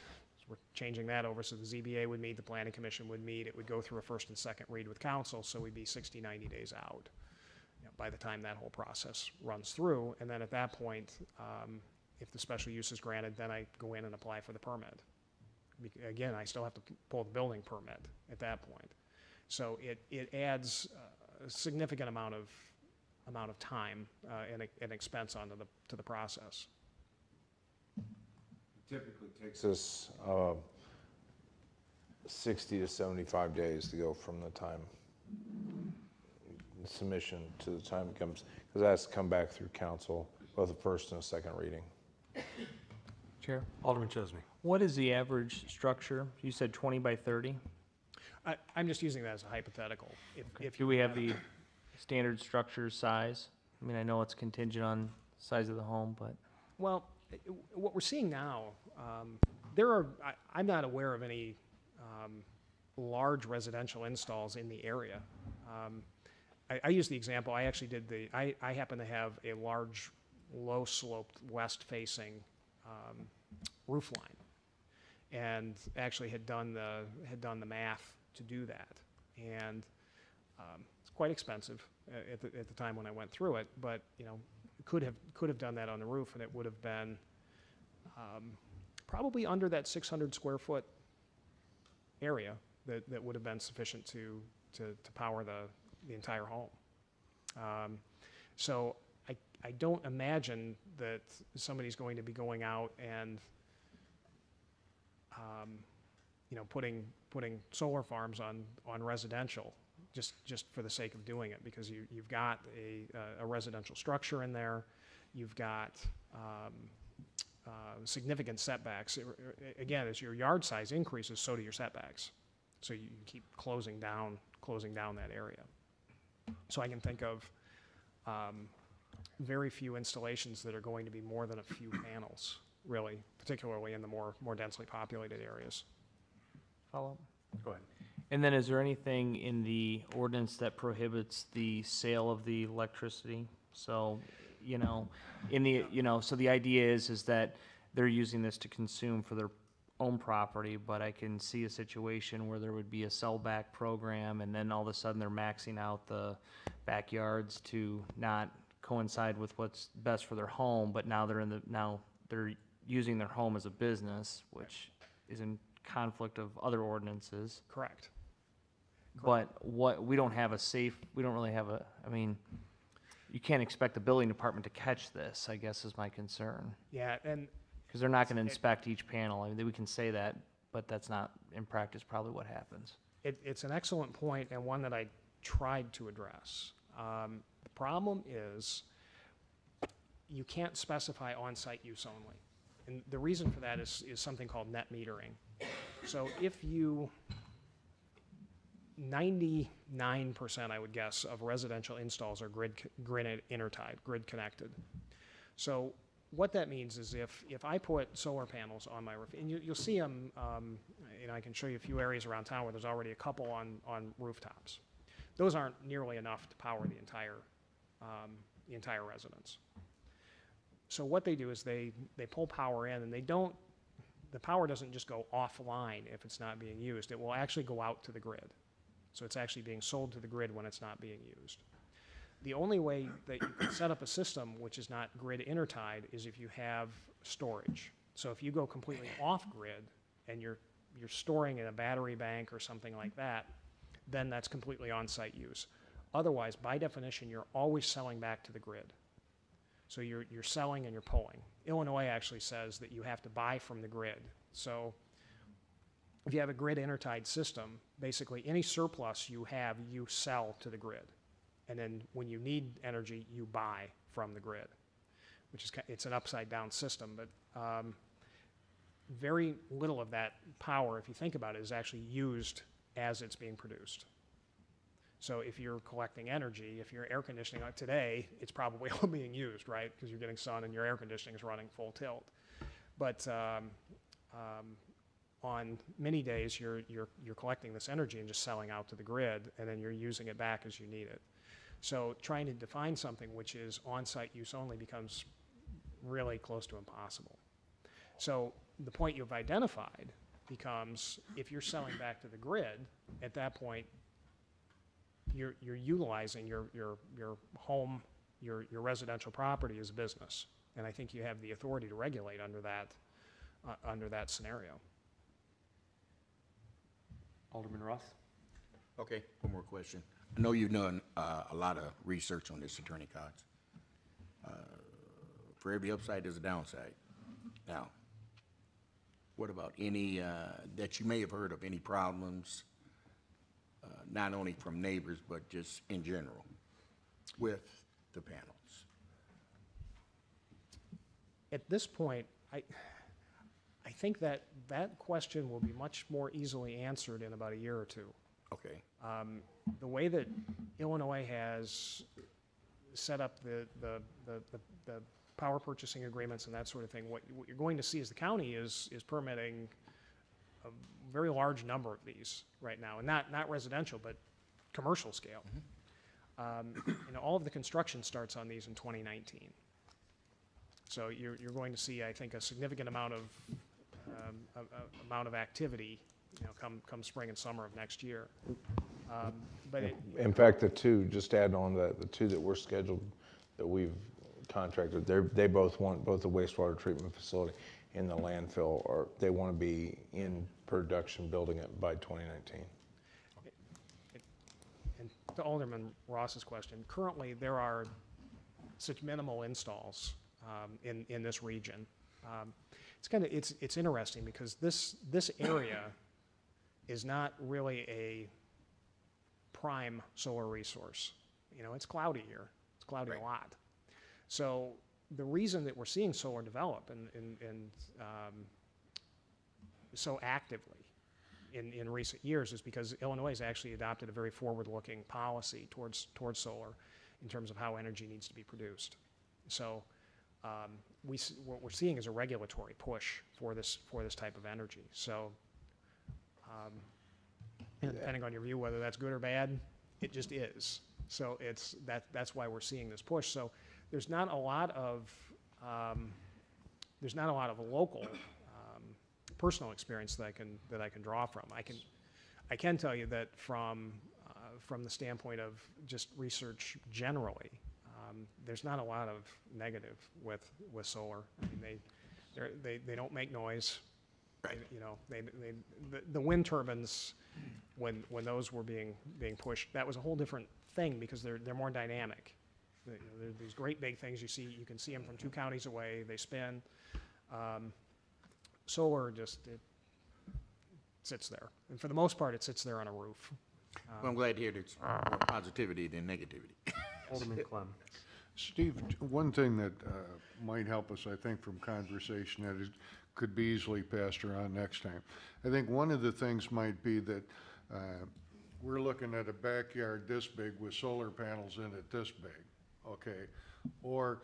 We're changing that over, so the ZBA would meet, the Planning Commission would meet, it would go through a first and second read with council, so we'd be 60, 90 days out by the time that whole process runs through. And then at that point, if the special use is granted, then I go in and apply for the permit. Again, I still have to pull the building permit at that point. So it adds a significant amount of time and expense to the process. Typically takes us 60 to 75 days to go from the time submission to the time it comes, because that has to come back through council, both the first and a second reading. Chair, Alderman Chesney. what is the average structure? You said 20 by 30? I'm just using that as a hypothetical. If Do we have the standard structure size? I mean, I know it's contingent on size of the home, but. Well, what we're seeing now, I'm not aware of any large residential installs in the area. I use the example, I actually did I happen to have a large, low-sloped, west-facing roof line, and actually had done the math to do that. And it's quite expensive at the time when I went through it, but could have done that on the roof, and it would have been probably under that 600 square foot area that would have been sufficient to power the entire home. So I don't imagine that somebody's going to be going out and putting solar farms on residential just for the sake of doing it, because you've got a residential structure in there, you've got significant setbacks. Again, as your yard size increases, so do your setbacks. So you keep closing down that area. So I can think of very few installations that are going to be more than a few panels, really, particularly in the more densely populated areas. Follow up? Go ahead. And then is there anything in the ordinance that prohibits the sale of the electricity? So, so the idea is that they're using this to consume for their own property, but I can see a situation where there would be a sellback program, and then all of a sudden they're maxing out the backyards to not coincide with what's best for their home, but now they're using their home as a business, which is in conflict of other ordinances. Correct. But we don't really have you can't expect the building department to catch this, I guess is my concern. Yeah, and Because they're not going to inspect each panel. I mean, we can say that, but that's not, in practice, probably what happens. it's an excellent point, and one that I tried to address. The problem is you can't specify on-site use only. And the reason for that is something called net metering. So if 99%, I would guess, of residential installs are grid intertied, grid connected. So what that means is if I put solar panels on my roof, and you'll see them, I can show you a few areas around town where there's already a couple on rooftops. Those aren't nearly enough to power the entire residence. So what they do is they pull power in, and the power doesn't just go offline if it's not being used. It will actually go out to the grid. So it's actually being sold to the grid when it's not being used. The only way that you can set up a system which is not grid intertied is if you have storage. So if you go completely off grid and you're storing in a battery bank or something like that, then that's completely on-site use. Otherwise, by definition, you're always selling back to the grid. So you're selling and you're pulling. Illinois actually says that you have to buy from the grid. So if you have a grid intertied system, basically any surplus you have, you sell to the grid. And then when you need energy, you buy from the grid, it's an upside down system, but very little of that power, if you think about it, is actually used as it's being produced. So if you're collecting energy, if you're air conditioning today, it's probably all being used, right? Because you're getting sun and your air conditioning is running full tilt. But on many days, you're collecting this energy and just selling out to the grid, and then you're using it back as you need it. So trying to define something which is on-site use only becomes really close to impossible. So the point you've identified becomes if you're selling back to the grid, at that point, you're utilizing your home, your residential property as a business. And I think you have the authority to regulate under that scenario. Alderman Ross? Okay, one more question. I know you've done a lot of research on this, Attorney Cox. For every upside, there's a downside. Now, what about any, that you may have heard of, any problems, not only from neighbors, but just in general with the panels? At this point, I think that question will be much more easily answered in about a year or two. Okay. The way that Illinois has set up the power purchasing agreements and that sort of thing, what you're going to see is the county is permitting a very large number of these right now, and not residential, but commercial scale. Mm-hmm. All of the construction starts on these in 2019. So you're going to see, I think, a significant amount of activity, come spring and summer of next year. But in fact, just to add on that, the two that we're scheduled, that we've contracted, they both want both a wastewater treatment facility in the landfill, or they want to be in production building it by 2019. And to Alderman Ross's question, currently there are such minimal installs in this region. It's interesting because this area is not really a prime solar resource. You know, it's cloudy here. It's cloudy a lot. So the reason that we're seeing solar develop and so actively in recent years is because Illinois has actually adopted a very forward-looking policy towards solar in terms of how energy needs to be produced. So what we're seeing is a regulatory push for this type of energy. So depending on your view whether that's good or bad, it just is. So that's why we're seeing this push. So there's not a lot of local personal experience that I can draw from. I can tell you that from the standpoint of just research generally, there's not a lot of negative with solar. I mean, they don't make noise. Right. You know, the wind turbines, when those were being pushed, that was a whole different thing because they're more dynamic. They're these great big things you see. You can see them from 2 counties away. They spin. Solar it sits there, and for the most part, it sits there on a roof. Well, I'm glad to hear there's more positivity than negativity. Alderman Clem. Steve, one thing that might help us, I think, from conversation that could be easily passed around next time. I think one of the things might be that we're looking at a backyard this big with solar panels in it this big, okay? Or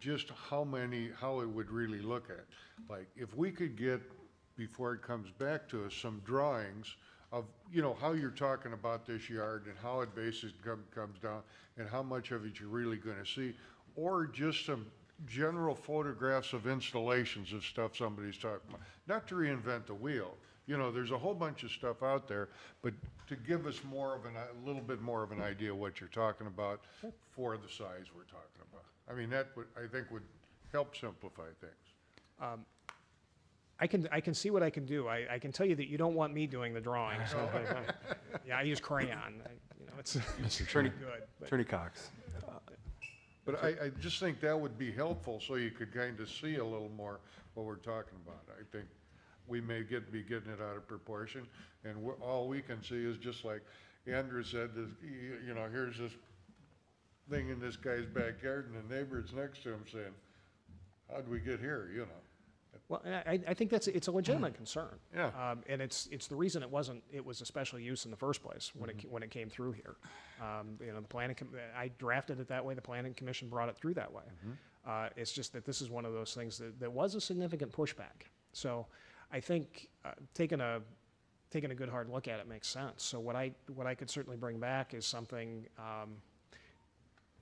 just how it would really look at. Like, if we could get, before it comes back to us, some drawings of, how you're talking about this yard and how it basically comes down and how much of it you're really gonna see, or just some general photographs of installations of stuff somebody's talking about. Not to reinvent the wheel. There's a whole bunch of stuff out there, but to give us a little bit more of an idea what you're talking about for the size we're talking about. I mean, that I think would help simplify things. I can see what I can do. I can tell you that you don't want me doing the drawing. So yeah, I use crayon. It's pretty good. Attorney Cox. But I just think that would be helpful so you could kind of see a little more what we're talking about. I think we may be getting it out of proportion, and all we can see is just like Andrew said, here's this thing in this guy's backyard, and the neighbor's next to him saying, how'd we get here, Well, I think it's a legitimate concern. Yeah. And it's the reason it was a special use in the first place when it came through here. The planning, I drafted it that way. The planning commission brought it through that way. It's just that this is one of those things that was a significant pushback. So I think taking a good hard look at it makes sense. So what I could certainly bring back is something.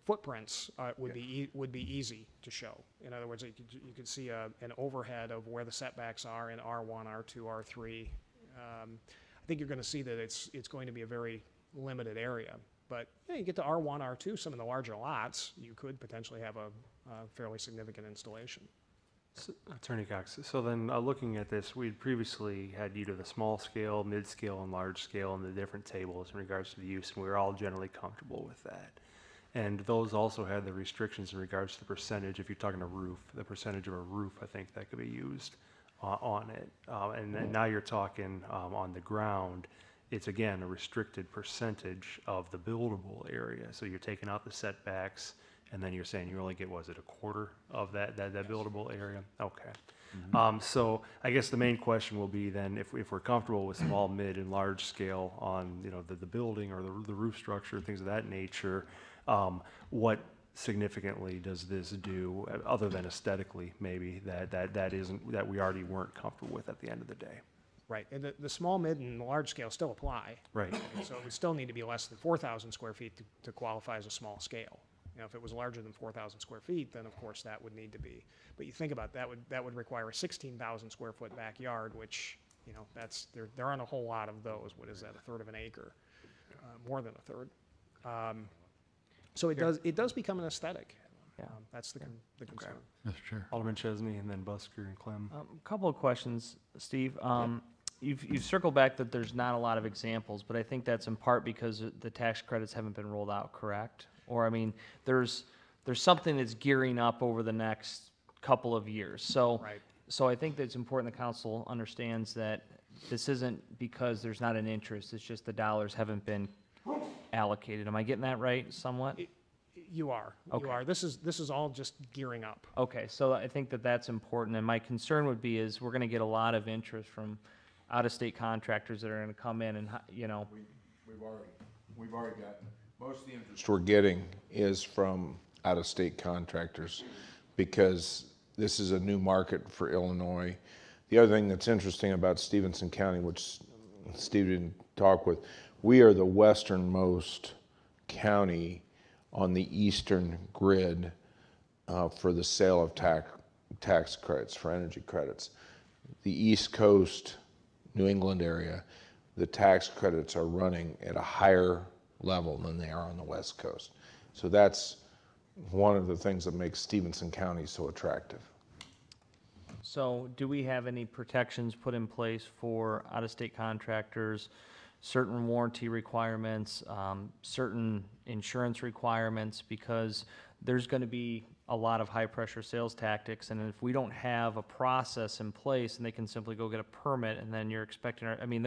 Footprints would be easy to show. In other words, you could see an overhead of where the setbacks are in R1, R2, R3. I think you're going to see that it's going to be a very limited area. But you get to R1, R2, some of the larger lots, you could potentially have a fairly significant installation. Attorney Cox, so then looking at this, we had previously had either the small scale, mid scale, and large scale in the different tables in regards to the use, and we were all generally comfortable with that. And those also had the restrictions in regards to the percentage, if you're talking a roof, the percentage of a roof, I think, that could be used on it. And then now you're talking on the ground, it's again a restricted percentage of the buildable area. So you're taking out the setbacks, and then you're saying you only get, was it a quarter of that buildable area? Okay. So I guess the main question will be then, if we're comfortable with small, mid, and large scale on the building or the roof structure, things of that nature, what significantly does this do, other than aesthetically maybe, that we already weren't comfortable with at the end of the day? Right, and the small, mid, and large scale still apply. Right. So it would still need to be less than 4,000 square feet to qualify as a small scale. If it was larger than 4,000 square feet, then of course that would need to be. But you think about that would require a 16,000 square foot backyard, which there aren't a whole lot of those. What is that? A third of an acre, more than a third. So it does become an aesthetic. Yeah. That's the concern. Mr. Chair. Alderman Chesney and then Busker and Clem. A couple of questions, Steve. You've circled back that there's not a lot of examples, but I think that's in part because the tax credits haven't been rolled out, correct? Or, I mean, there's something that's gearing up over the next couple of years. So, Right. so I think that it's important the council understands that this isn't because there's not an interest, it's just the dollars haven't been allocated. Am I getting that right somewhat? You are. Okay. You are. This is all just gearing up. Okay, so I think that that's important, and my concern would be is we're gonna get a lot of interest from out-of-state contractors that are gonna come in and, you know, We've already gotten, most of the interest we're getting is from out-of-state contractors because this is a new market for Illinois. The other thing that's interesting about Stevenson County, which Steve didn't talk with, we are the westernmost county on the eastern grid for the sale of tax credits, for energy credits. The East Coast, New England area, the tax credits are running at a higher level than they are on the West Coast. So that's one of the things that makes Stevenson County so attractive. so do we have any protections put in place for out-of-state contractors, certain warranty requirements, certain insurance requirements? Because there's gonna be a lot of high-pressure sales tactics, and if we don't have a process in place and they can simply go get a permit and then you're expecting, I mean,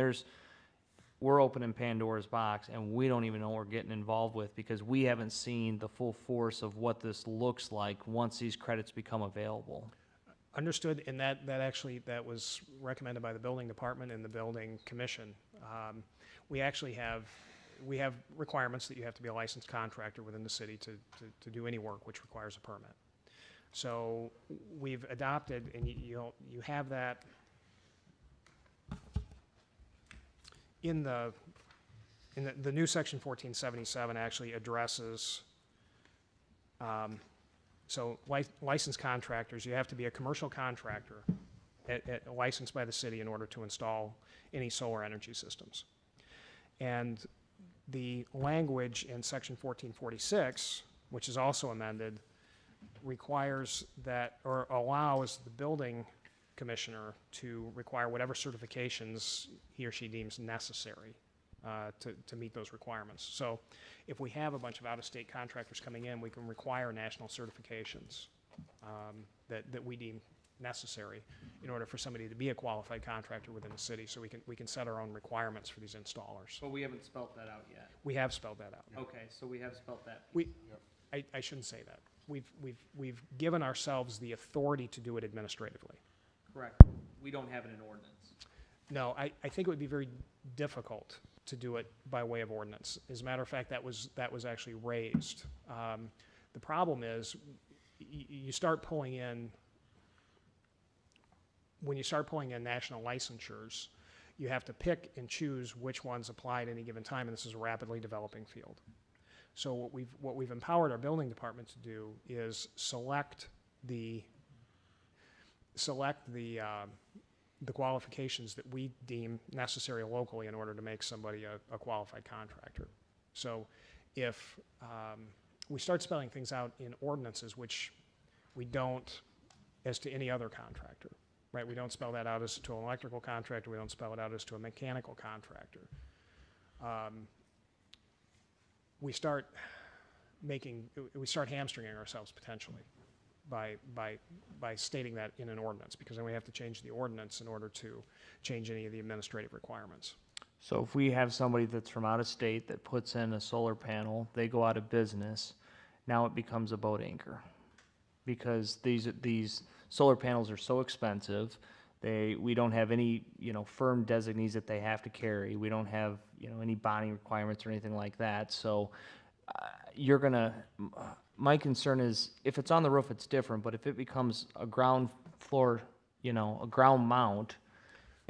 we're opening Pandora's box and we don't even know what we're getting involved with because we haven't seen the full force of what this looks like once these credits become available. Understood, and that was recommended by the building department and the building commission. We actually have requirements that you have to be a licensed contractor within the city to do any work which requires a permit. So we've adopted, and you have that in the new section 1477 actually addresses. So licensed contractors, you have to be a commercial contractor licensed by the city in order to install any solar energy systems. And the language in section 1446, which is also amended, requires that, or allows the building commissioner to require whatever certifications he or she deems necessary to meet those requirements. So if we have a bunch of out-of-state contractors coming in, we can require national certifications that we deem necessary in order for somebody to be a qualified contractor within the city. So we can set our own requirements for these installers. But we haven't spelt that out yet. We have spelled that out. Okay, so we have spelt that. I shouldn't say that. We've given ourselves the authority to do it administratively. Correct. We don't have it in ordinance. No, I think it would be very difficult to do it by way of ordinance. As a matter of fact, that was actually raised. The problem is you start pulling in, when you start pulling in national licensures, you have to pick and choose which ones apply at any given time, and this is a rapidly developing field. So what we've empowered our building department to do is select the qualifications that we deem necessary locally in order to make somebody a qualified contractor. So if we start spelling things out in ordinances, which we don't as to any other contractor, right? We don't spell that out as to an electrical contractor. We don't spell it out as to a mechanical contractor. We start hamstringing ourselves potentially by stating that in an ordinance, because then we have to change the ordinance in order to change any of the administrative requirements. So if we have somebody that's from out of state that puts in a solar panel, they go out of business, now it becomes a boat anchor. Because these solar panels are so expensive, we don't have any, firm designees that they have to carry. We don't have, any bonding requirements or anything like that. So my concern is if it's on the roof, it's different, but if it becomes a ground floor, a ground mount,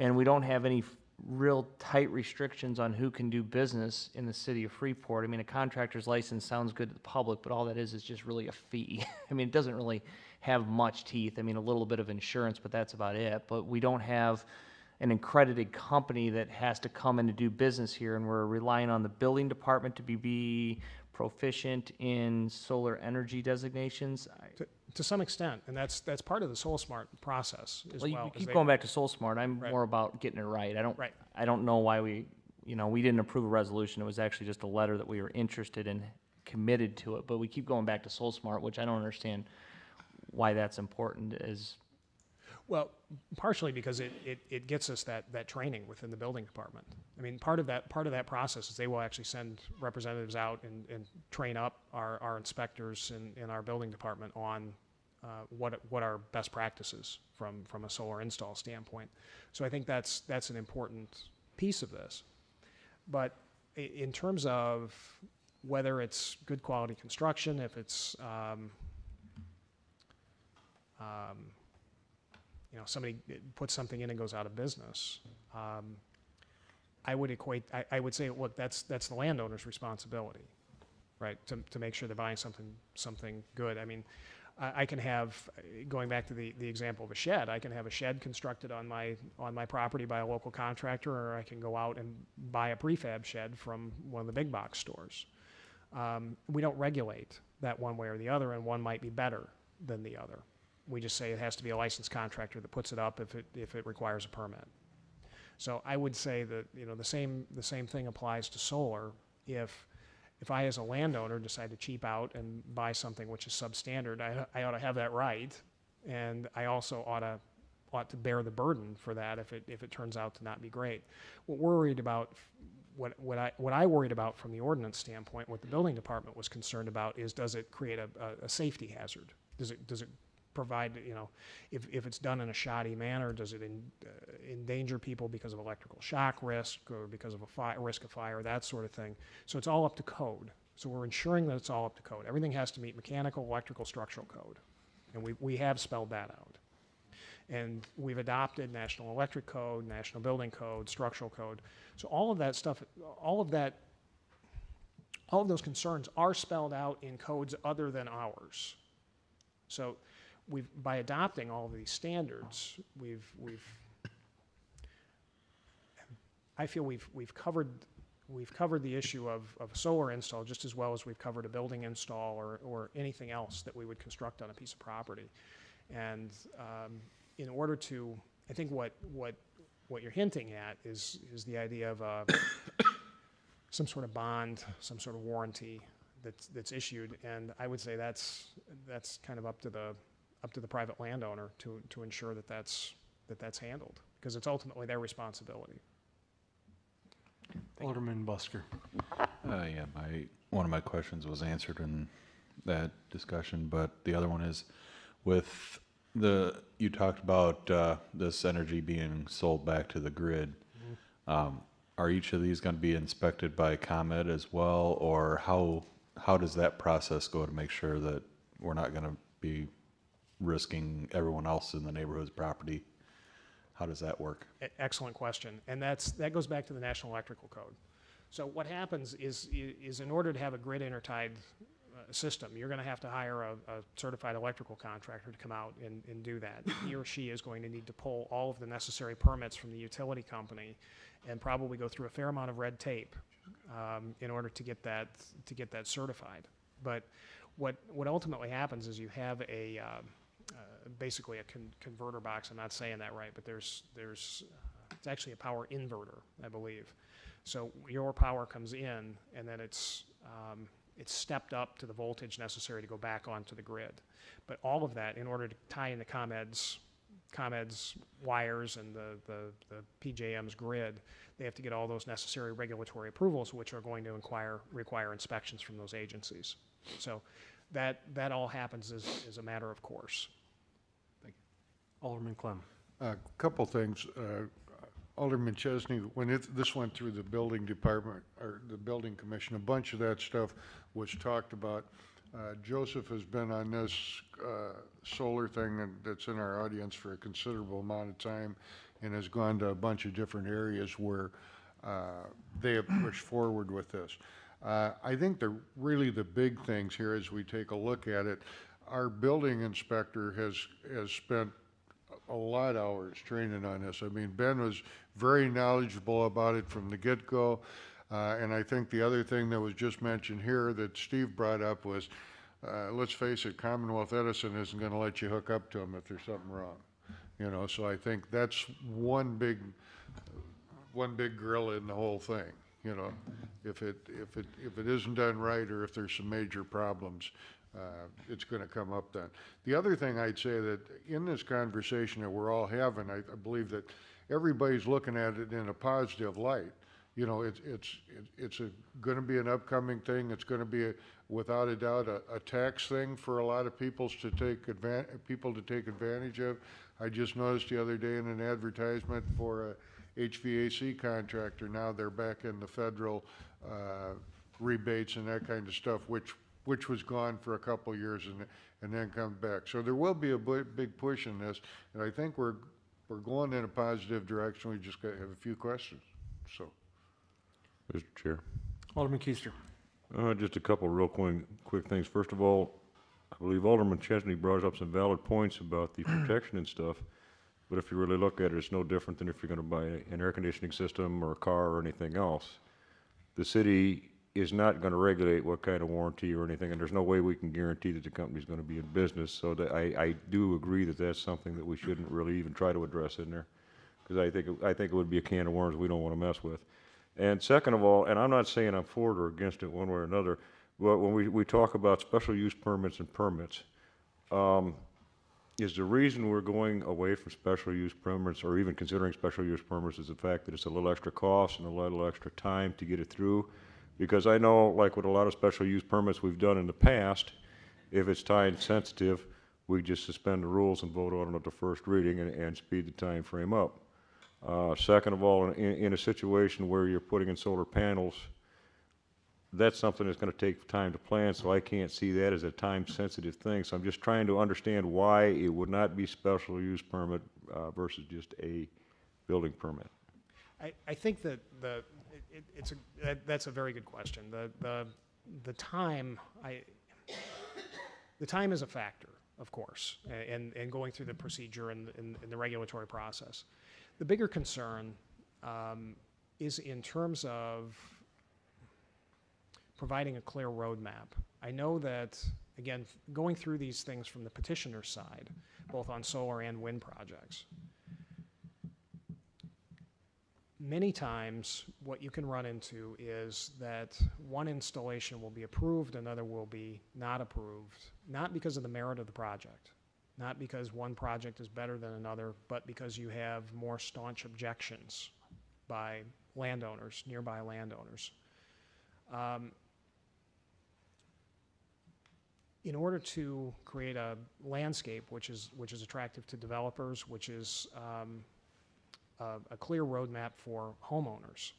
and we don't have any real tight restrictions on who can do business in the city of Freeport. I mean, a contractor's license sounds good to the public, but all that is just really a fee. I mean, it doesn't really have much teeth. I mean, a little bit of insurance, but that's about it. But we don't have an accredited company that has to come in to do business here, and we're relying on the building department to be proficient in solar energy designations. To some extent, and that's part of the SoulSmart process as Well, well. you is keep they- going back to SoulSmart. I'm Right. more about getting it right. Right. I don't know why we didn't approve a resolution. It was actually just a letter that we were interested in, committed to it. But we keep going back to SoulSmart, which I don't understand why that's important. Well, partially because it gets us that training within the building department. I mean, part of that process is they will actually send representatives out and train up our inspectors in our building department on what are best practices from a solar install standpoint. So I think that's an important piece of this. But in terms of whether it's good quality construction, if it's somebody puts something in and goes out of business, I would say, look, that's the landowner's responsibility, right? To make sure they're buying something good. I mean, I can have, going back to the example of a shed, I can have a shed constructed on my property by a local contractor, or I can go out and buy a prefab shed from one of the big box stores. We don't regulate that one way or the other, and one might be better than the other. We just say it has to be a licensed contractor that puts it up if it requires a permit. So I would say that the same thing applies to solar. If I as a landowner decide to cheap out and buy something which is substandard, I ought to have that right, and I also ought to bear the burden for that if it turns out to not be great. What we're worried about, what I worried about from the ordinance standpoint, what the building department was concerned about is, does it create a safety hazard? Does it provide, if it's done in a shoddy manner, does it endanger people because of electrical shock risk or because of a risk of fire, that sort of thing. So it's all up to code. So we're ensuring that it's all up to code. Everything has to meet mechanical, electrical, structural code. And we have spelled that out. And we've adopted National Electric Code, National Building Code, Structural Code. So all of that stuff, all of those concerns are spelled out in codes other than ours. So by adopting all of these standards, I feel we've covered the issue of a solar install just as well as we've covered a building install or anything else that we would construct on a piece of property. And in order to, I think what you're hinting at is the idea of some sort of bond, some sort of warranty that's issued, and I would say that's kind of up to the private landowner to ensure that's handled, because it's ultimately their responsibility. Alderman Busker. Yeah, one of my questions was answered in that discussion, but the other one is, with you talked about this energy being sold back to the grid. Mm-hmm. Are each of these going to be inspected by ComEd as well, or how does that process go to make sure that we're not going to be risking everyone else in the neighborhood's property? How does that work? Excellent question, and that goes back to the National Electrical Code. So what happens is in order to have a grid intertied system, you're going to have to hire a certified electrical contractor to come out and do that. He or she is going to need to pull all of the necessary permits from the utility company, and probably go through a fair amount of red tape in order to get that certified. But what ultimately happens is you have basically a converter box. I'm not saying that right, but there's it's actually a power inverter, I believe. So your power comes in, and then it's stepped up to the voltage necessary to go back onto the grid. But all of that, in order to tie into ComEd's wires and the PJM's grid, they have to get all those necessary regulatory approvals, which are going to require inspections from those agencies. So that all happens as a matter of course. Thank you. Alderman Clem. A couple things. Alderman Chesney, when this went through the building department or the building commission, a bunch of that stuff was talked about. Joseph has been on this solar thing and that's in our audience for a considerable amount of time, and has gone to a bunch of different areas where they have pushed forward with this. I think really the big things here as we take a look at it, our building inspector has spent a lot of hours training on this. I mean, Ben was very knowledgeable about it from the get-go. And I think the other thing that was just mentioned here that Steve brought up was, let's face it, Commonwealth Edison isn't gonna let you hook up to them if there's something wrong. You know, so I think that's one big gorilla in the whole thing. You know, if it isn't done right, or if there's some major problems, it's gonna come up then. The other thing I'd say that in this conversation that we're all having, I believe that everybody's looking at it in a positive light. You know, it's gonna be an upcoming thing. It's gonna be, without a doubt, a tax thing for a lot of people to take advantage of. I just noticed the other day in an advertisement for a HVAC contractor, now they're back in the federal rebates and that kind of stuff, which was gone for a couple of years and then comes back. So there will be a big push in this, and I think we're going in a positive direction. We just got to have a few questions. So, Mr. Chair. Alderman Keister. Just a couple real quick things. First of all, I believe Alderman Chesney brought up some valid points about the protection and stuff. But if you really look at it, it's no different than if you're going to buy an air conditioning system or a car or anything else. The city is not going to regulate what kind of warranty or anything, and there's no way we can guarantee that the company's going to be in business. So that I do agree that that's something that we shouldn't really even try to address in there, because I think it would be a can of worms we don't want to mess with. And second of all, and I'm not saying I'm for it or against it one way or another, but when we talk about special use permits and permits, is the reason we're going away from special use permits, or even considering special use permits, is the fact that it's a little extra cost and a little extra time to get it through? Because I know, like with a lot of special use permits we've done in the past, if it's time sensitive, we just suspend the rules and vote on it at the first reading and speed the time frame up. Second of all, in a situation where you're putting in solar panels, that's something that's going to take time to plan, so I can't see that as a time-sensitive thing. So I'm just trying to understand why it would not be special use permit versus just a building permit. I think that that's a very good question. The time is a factor, of course, and going through the procedure and the regulatory process. The bigger concern is in terms of providing a clear roadmap. I know that, again, going through these things from the petitioner's side, both on solar and wind projects, many times what you can run into is that one installation will be approved, another will be not approved, not because of the merit of the project, not because one project is better than another, but because you have more staunch objections by landowners, nearby landowners. In order to create a landscape which is attractive to developers, which is a clear roadmap for homeowners,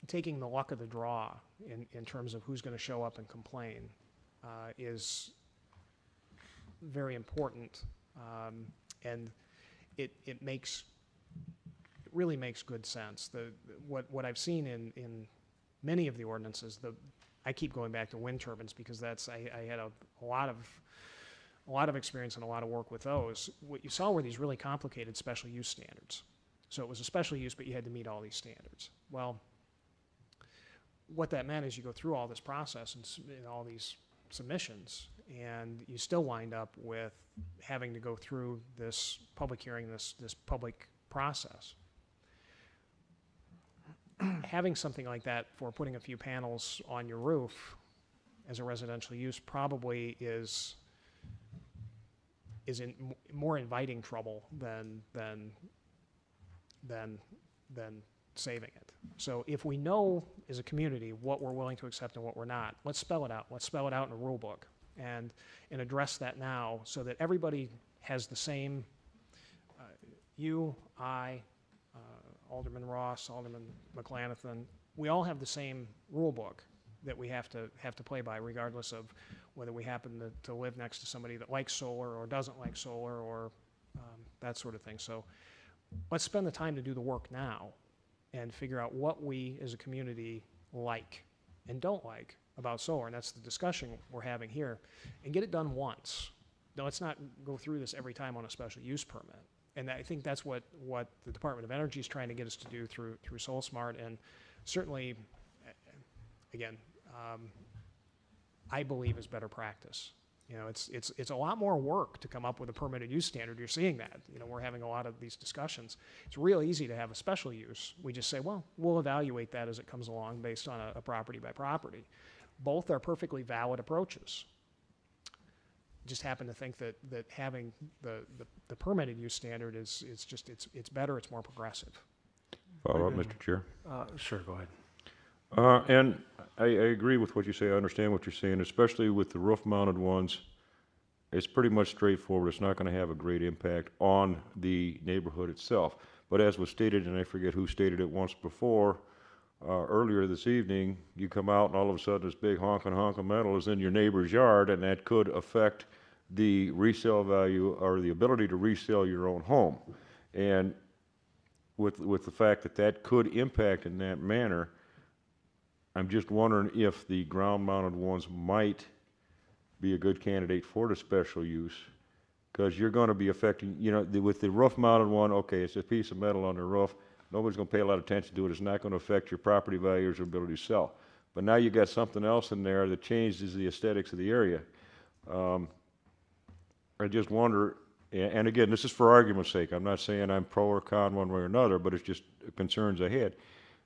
taking the luck of the draw in terms of who's going to show up and complain is very important, and it really makes good sense. What I've seen in many of the ordinances, I keep going back to wind turbines because I had a lot of experience and a lot of work with those. What you saw were these really complicated special use standards. So it was a special use, but you had to meet all these standards. Well, what that meant is you go through all this process and all these submissions, and you still wind up with having to go through this public hearing, this public process. Having something like that for putting a few panels on your roof as a residential use probably is in more inviting trouble than saving it. So if we know as a community what we're willing to accept and what we're not, let's spell it out. Let's spell it out in a rule book and address that now so that everybody has the same, you, I, Alderman Ross, Alderman McLanathan, we all have the same rule book that we have to play by, regardless of whether we happen to live next to somebody that likes solar or doesn't like solar or that sort of thing. So let's spend the time to do the work now and figure out what we as a community like and don't like about solar, and that's the discussion we're having here, and get it done once. Now, let's not go through this every time on a special use permit. And I think that's what the Department of Energy is trying to get us to do through SolSmart. And certainly, again, I believe is better practice. You know, it's a lot more work to come up with a permitted use standard. You're seeing that. You know, we're having a lot of these discussions. It's real easy to have a special use. We just say, well, we'll evaluate that as it comes along based on a property by property. Both are perfectly valid approaches. Just happen to think that having the permitted use standard is it's better, it's more progressive. Follow up, Mr. Chair. Sure, go ahead. And I agree with what you say. I understand what you're saying, especially with the roof-mounted ones. It's pretty much straightforward. It's not going to have a great impact on the neighborhood itself. But as was stated, and I forget who stated it once before, earlier this evening, you come out and all of a sudden this big honking of metal is in your neighbor's yard, and that could affect the resale value or the ability to resell your own home. And with the fact that that could impact in that manner, I'm just wondering if the ground-mounted ones might be a good candidate for the special use, because you're going to be affecting, you know, with the roof-mounted one, okay, it's a piece of metal on the roof. Nobody's going to pay a lot of attention to it. It's not going to affect your property values or ability to sell. But now you've got something else in there that changes the aesthetics of the area. I just wonder, and again, this is for argument's sake. I'm not saying I'm pro or con one way or another, but it's just concerns I had.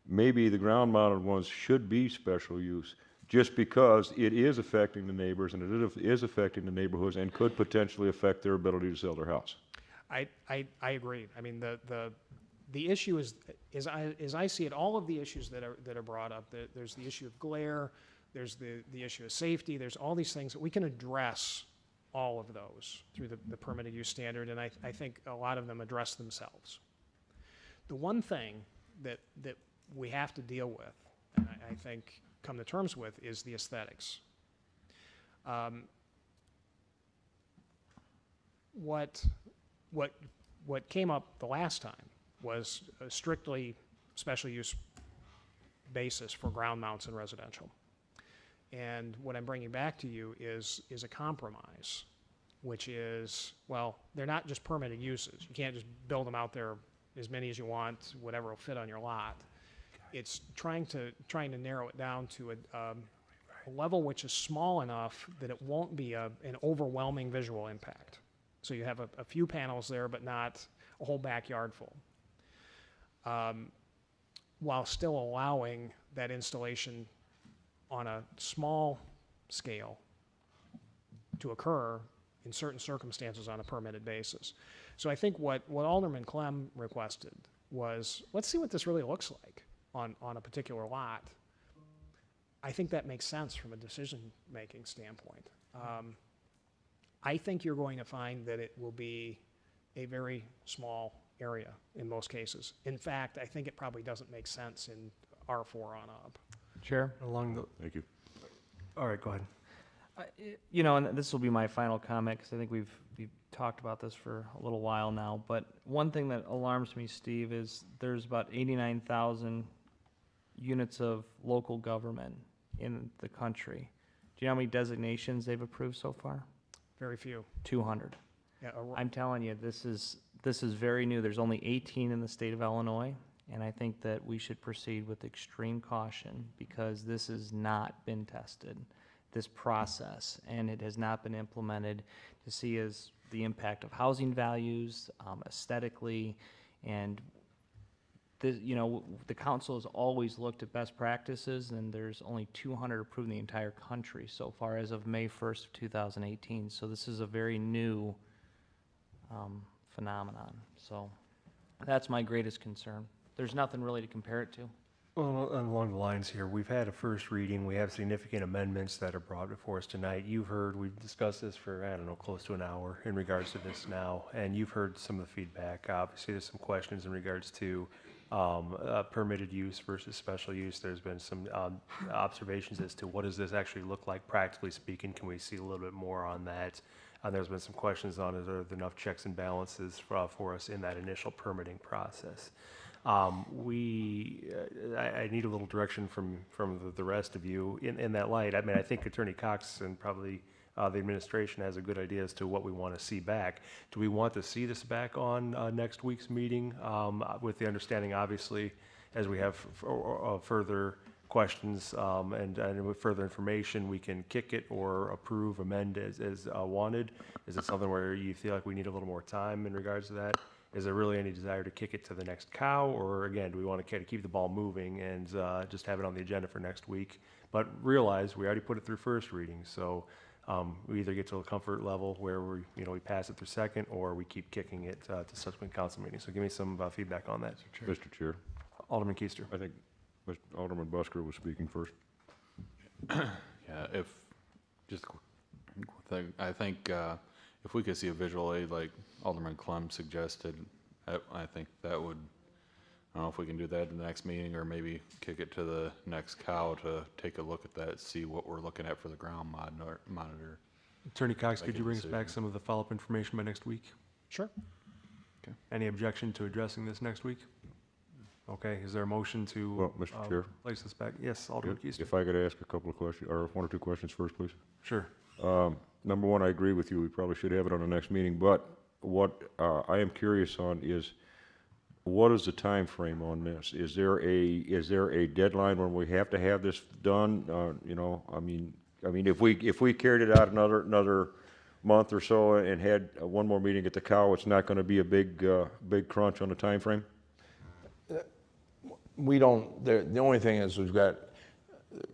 Maybe the ground-mounted ones should be special use just because it is affecting the neighbors and it is affecting the neighborhoods and could potentially affect their ability to sell their house. I agree. I mean, the issue is, as I see it, all of the issues that are brought up. There's the issue of glare. There's the issue of safety. There's all these things that we can address all of those through the permitted use standard, and I think a lot of them address themselves. The one thing that we have to deal with, and I think come to terms with, is the aesthetics. What came up the last time was a strictly special use basis for ground mounts in residential. And what I'm bringing back to you is a compromise, which is, well, they're not just permitted uses. You can't just build them out there as many as you want, whatever will fit on your lot. It's trying to narrow it down to a level which is small enough that it won't be an overwhelming visual impact. So you have a few panels there, but not a whole backyard full, while still allowing that installation on a small scale to occur in certain circumstances on a permitted basis. So I think what Alderman Clem requested was, let's see what this really looks like on a particular lot. I think that makes sense from a decision-making standpoint. I think you're going to find that it will be a very small area in most cases. In fact, I think it probably doesn't make sense in R4 on up. Chair? Thank you. All right, go ahead. You know, and this will be my final comment, because I think we've talked about this for a little while now, but one thing that alarms me, Steve, is there's about 89,000 units of local government in the country. Do you know how many designations they've approved so far? Very few. 200. Yeah, I'm telling you, this is very new. There's only 18 in the state of Illinois, and I think that we should proceed with extreme caution, because this has not been tested, this process, and it has not been implemented to see as the impact of housing values, aesthetically, and you know, the council has always looked at best practices, and there's only 200 approved in the entire country so far as of May 1st of 2018. So this is a very new phenomenon. So that's my greatest concern. There's nothing really to compare it to. Well, along the lines here, we've had a first reading. We have significant amendments that are brought before us tonight. You've heard, we've discussed this for, I don't know, close to an hour in regards to this now, and you've heard some of the feedback. Obviously, there's some questions in regards to permitted use versus special use. There's been some observations as to what does this actually look like, practically speaking. Can we see a little bit more on that? There's been some questions on, is there enough checks and balances for us in that initial permitting process? I need a little direction from the rest of you in that light. I mean, I think Attorney Cox and probably the administration has a good idea as to what we want to see back. Do we want to see this back on next week's meeting, with the understanding, obviously, as we have further questions and with further information, we can kick it or approve, amend as wanted? Is it something where you feel like we need a little more time in regards to that? Is there really any desire to kick it to the next COW, or again, do we want to kind of keep the ball moving and just have it on the agenda for next week? But realize we already put it through first reading, so we either get to a comfort level where we pass it through second, or we keep kicking it to subsequent council meetings. So give me some feedback on that. Mr. Chair, Alderman Keister. I think Mr. Alderman Busker was speaking first. Yeah, if, just a quick thing, I think if we could see a visual aid like Alderman Clem suggested, I think that would, I don't know if we can do that in the next meeting, or maybe kick it to the next COW to take a look at that, see what we're looking at for the ground monitor. Attorney Cox, Make could a you bring us decision. back some of the follow-up information by next week? Sure. Any objection to addressing this next week? Okay, is there a motion to Well, Mr. Chair. place this back? Yes, Alderman Keister. If I could ask a couple of questions, or one or two questions first, please. Sure. Number one, I agree with you. We probably should have it on the next meeting, but what I am curious on is, what is the time frame on this? Is there a deadline when we have to have this done? I mean, if we carried it out another month or so and had one more meeting at the COW, it's not going to be a big crunch on the time frame? We don't, the only thing is we've got,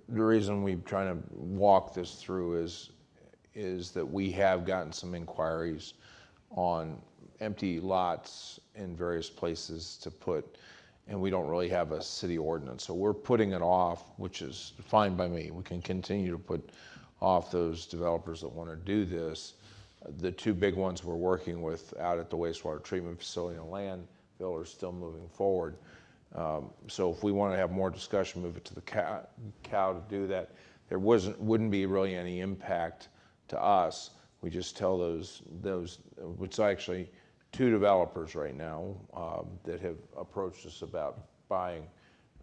the reason we're trying to walk this through is that we have gotten some inquiries on empty lots in various places to put, and we don't really have a city ordinance. So we're putting it off, which is fine by me. We can continue to put off those developers that want to do this. The two big ones we're working with out at the wastewater treatment facility and landfill are still moving forward. So if we want to have more discussion, move it to the COW to do that. There wouldn't be really any impact to us. We just tell those, it's actually two developers right now that have approached us about buying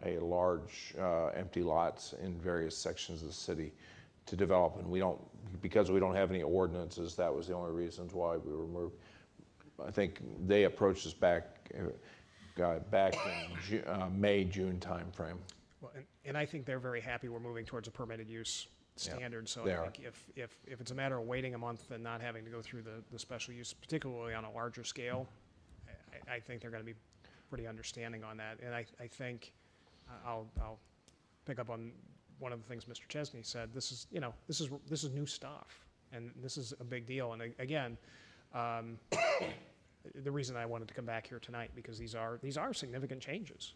a large empty lots in various sections of the city to develop, and because we don't have any ordinances, that was the only reasons why we were moved. I think they approached us back in May, June timeframe. Well, and I think they're very happy we're moving towards a permitted use standard. So they I are. think if it's a matter of waiting a month and not having to go through the special use, particularly on a larger scale, I think they're going to be pretty understanding on that. And I think I'll pick up on one of the things Mr. Chesney said. This is new stuff, and this is a big deal. And again, the reason I wanted to come back here tonight, because these are significant changes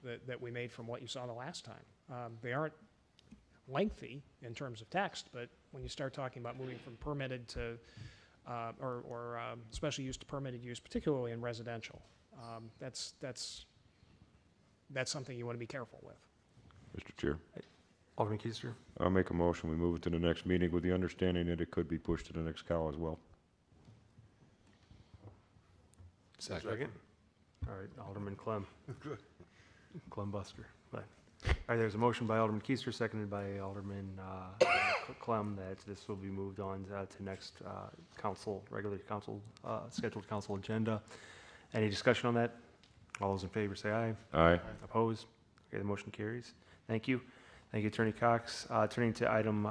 that we made from what you saw the last time. They aren't lengthy in terms of text, but when you start talking about moving from permitted to or special use to permitted use, particularly in residential, that's something you want to be careful with. Mr. Chair, Alderman Keister. I'll make a motion. We move it to the next meeting with the understanding that it could be pushed to the next COW as well. Second. All right, Alderman Clem. Clem Busker. Right. All right, there's a motion by Alderman Keister, seconded by Alderman Clem, that this will be moved on to next regular council, scheduled council agenda. Any discussion on that? All those in favor say aye. Aye. Opposed? Okay, the motion carries. Thank you. Thank you, Attorney Cox. Turning to item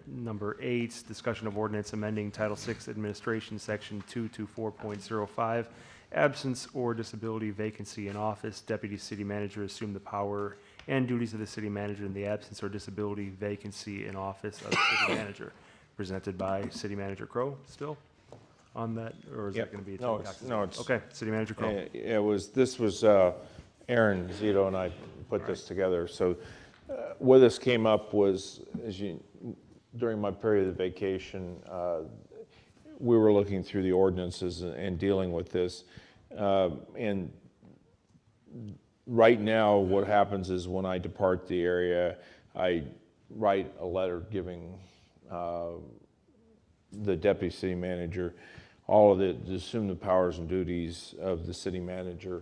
number 8, discussion of ordinance amending Title VI Administration, Section 224.05, absence or disability, vacancy in office. Deputy City Manager assume the power and duties of the City Manager in the absence or disability, vacancy in office of the City Manager. Presented by City Manager Crowe still on that, or is that going to be Attorney Cox? No, it's Okay, City Manager Crowe. This was Aaron Zito and I put this together. So where this came up was, during my period of vacation, we were looking through the ordinances and dealing with this. And right now, what happens is when I depart the area, I write a letter giving the deputy city manager all of to assume the powers and duties of the city manager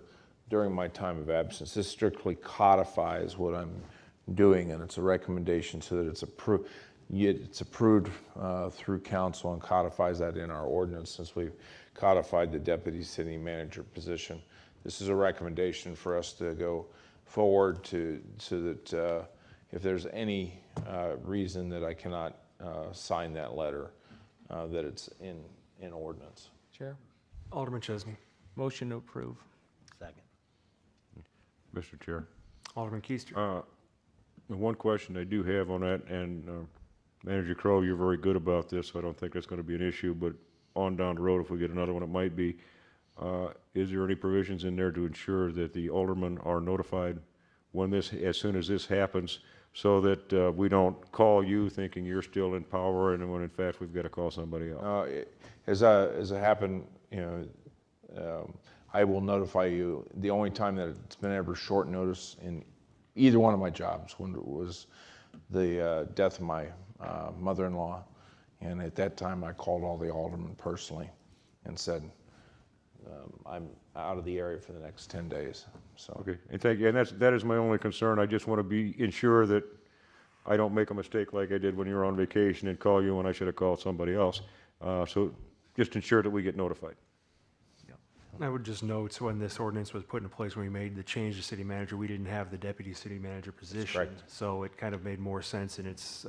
during my time of absence. This strictly codifies what I'm doing, and it's a recommendation so that it's approved. it's approved through council and codifies that in our ordinance since we've codified the deputy city manager position. This is a recommendation for us to go forward so that if there's any reason that I cannot sign that letter, that it's in ordinance. Chair, Alderman Chesney. motion to approve. Second. Mr. Chair. Alderman Keister. One question I do have on that, and Manager Crowe, you're very good about this, so I don't think that's going to be an issue, but on down the road, if we get another one, it might be. Is there any provisions in there to ensure that the aldermen are notified when this, as soon as this happens, so that we don't call you thinking you're still in power, and when in fact we've got to call somebody else? As it happened, I will notify you. The only time that it's been ever short notice in either one of my jobs when it was the death of my mother-in-law, and at that time I called all the aldermen personally and said, I'm out of the area for the next 10 days. So Okay, and thank you, and that is my only concern. I just want to ensure that I don't make a mistake like I did when you were on vacation and call you when I should have called somebody else. So just ensure that we get notified. I would just note, when this ordinance was put into place, when we made the change to city manager, we didn't have the deputy city manager position. correct. So it kind of made more sense in its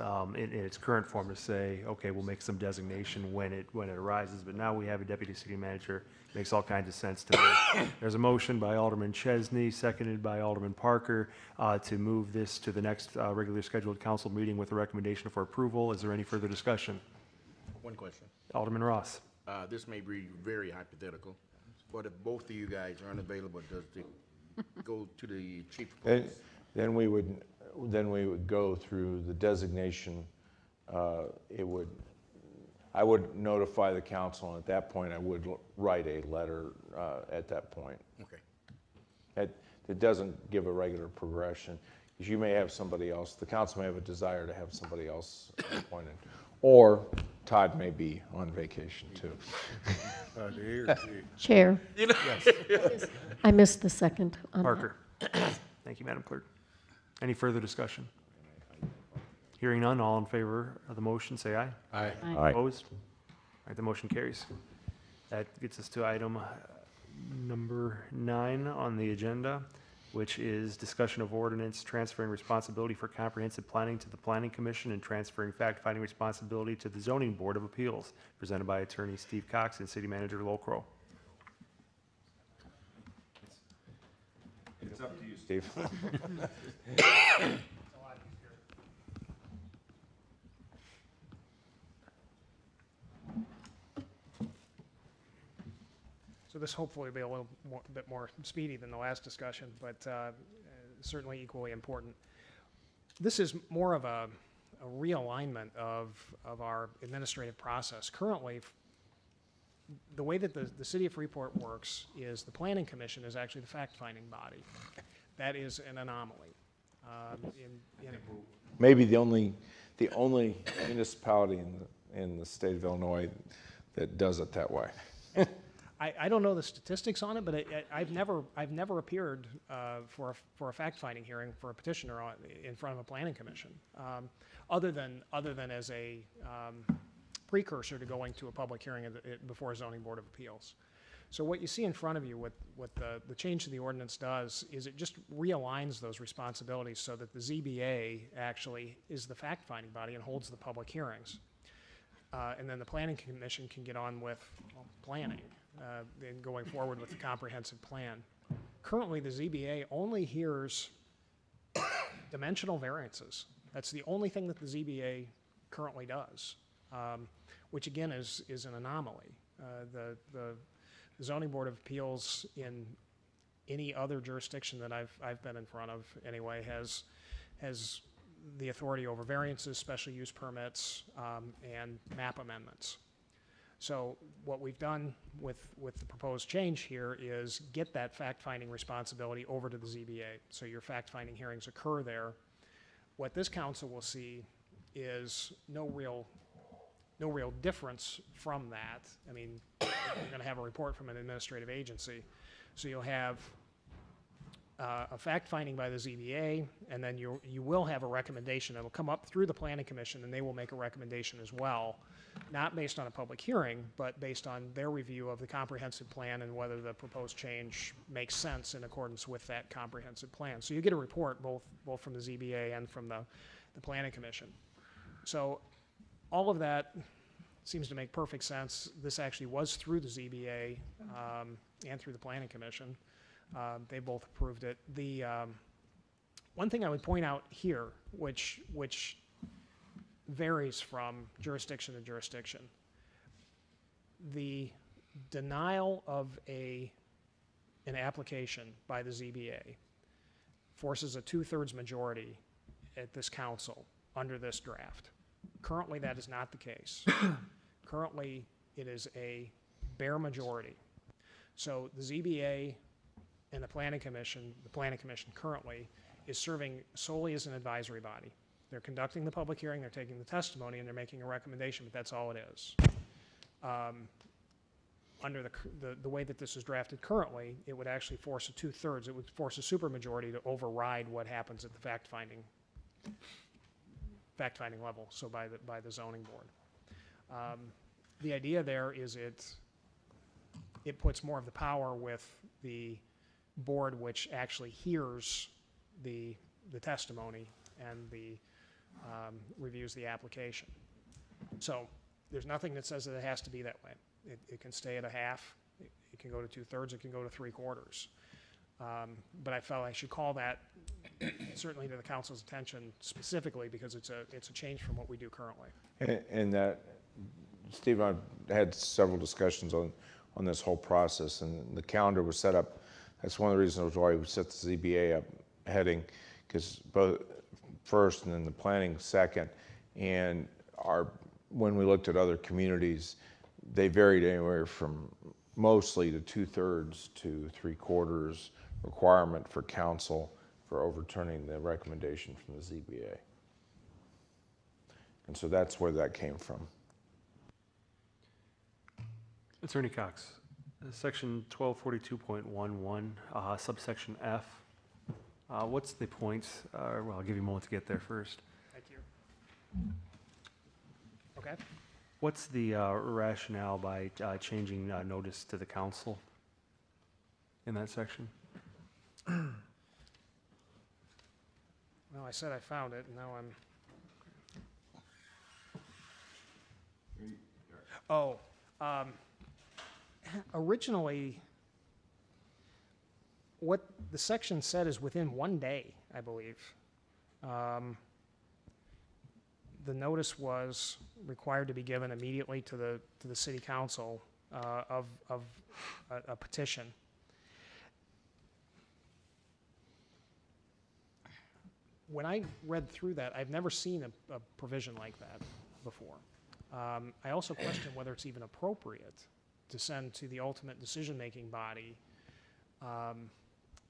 current form to say, okay, we'll make some designation when it arises, but now we have a deputy city manager. Makes all kinds of sense to me. There's a motion by Alderman Chesney, seconded by Alderman Parker, to move this to the next regularly scheduled council meeting with a recommendation for approval. Is there any further discussion? One question. Alderman Ross. This may be very hypothetical, but if both of you guys are unavailable, does it go to the chief of police? then we would go through the designation. I would notify the council, and at that point, I would write a letter at that point. Okay. It doesn't give a regular progression, because you may have somebody else, the council may have a desire to have somebody else appointed, or Todd may be on vacation too. Chair. I missed the second on that. Parker. Thank you, Madam Clerk. Any further discussion? Hearing none, all in favor of the motion, say aye. Aye. Aye. Opposed? All right, the motion carries. That gets us to item number 9 on the agenda, which is discussion of ordinance transferring responsibility for comprehensive planning to the Planning Commission and transferring fact-finding responsibility to the Zoning Board of Appeals, presented by Attorney Steve Cox and City Manager Locro. It's up to you, Steve. So this hopefully will be a little bit more speedy than the last discussion, but certainly equally important. This is more of a realignment of our administrative process. Currently, the way that the City of Freeport works is the Planning Commission is actually the fact-finding body. That is an anomaly. Maybe the only municipality in the state of Illinois that does it that way. I don't know the statistics on it, but I've never appeared for a fact-finding hearing for a petitioner in front of a planning commission, other than as a precursor to going to a public hearing before a zoning board of appeals. So what you see in front of you, what the change to the ordinance does, is it just realigns those responsibilities so that the ZBA actually is the fact-finding body and holds the public hearings, and then the planning commission can get on with planning. And going forward with the comprehensive plan. Currently, the ZBA only hears dimensional variances. That's the only thing that the ZBA currently does, which again is an anomaly. The Zoning Board of Appeals in any other jurisdiction that I've been in front of anyway has the authority over variances, special use permits, and map amendments. So what we've done with the proposed change here is get that fact-finding responsibility over to the ZBA. So your fact-finding hearings occur there. What this council will see is no real difference from that. I mean, you're going to have a report from an administrative agency. So you'll have a fact-finding by the ZBA, and then you will have a recommendation. It'll come up through the planning commission, and they will make a recommendation as well, not based on a public hearing, but based on their review of the comprehensive plan and whether the proposed change makes sense in accordance with that comprehensive plan. So you get a report both from the ZBA and from the planning commission. So all of that seems to make perfect sense. This actually was through the ZBA and through the planning commission. They both approved it. The one thing I would point out here, which varies from jurisdiction to jurisdiction, the denial of an application by the ZBA forces a 2/3 majority at this council under this draft. Currently, that is not the case. Currently, it is a bare majority. So the ZBA and the planning commission currently is serving solely as an advisory body. They're conducting the public hearing, they're taking the testimony, and they're making a recommendation, but that's all it is. Under the way that this is drafted currently, it would actually force a 2/3. It would force a supermajority to override what happens at the fact-finding level, so by the zoning board. The idea there is it puts more of the power with the board, which actually hears the testimony and reviews the application. So there's nothing that says that it has to be that way. It can stay at a half, it can go to 2/3, it can go to 3/4. But I felt I should call that certainly to the council's attention specifically because it's a change from what we do currently. And that, Steve, I've had several discussions on this whole process, and the calendar was set up. That's one of the reasons why we set the ZBA up heading, because both first and then the planning second. And when we looked at other communities, they varied anywhere from mostly to 2/3 to 3/4 requirement for council for overturning the recommendation from the ZBA. And so that's where that came from. Attorney Cox, section 1242.11, subsection F. What's the point? Well, I'll give you a moment to get there first. Thank you. Okay. What's the rationale by changing notice to the council in that section? Well, I said I found it, and now I'm... Originally, what the section said is within 1 day, I believe. The notice was required to be given immediately to the city council of a petition. When I read through that, I've never seen a provision like that before. I also question whether it's even appropriate to send to the ultimate decision-making body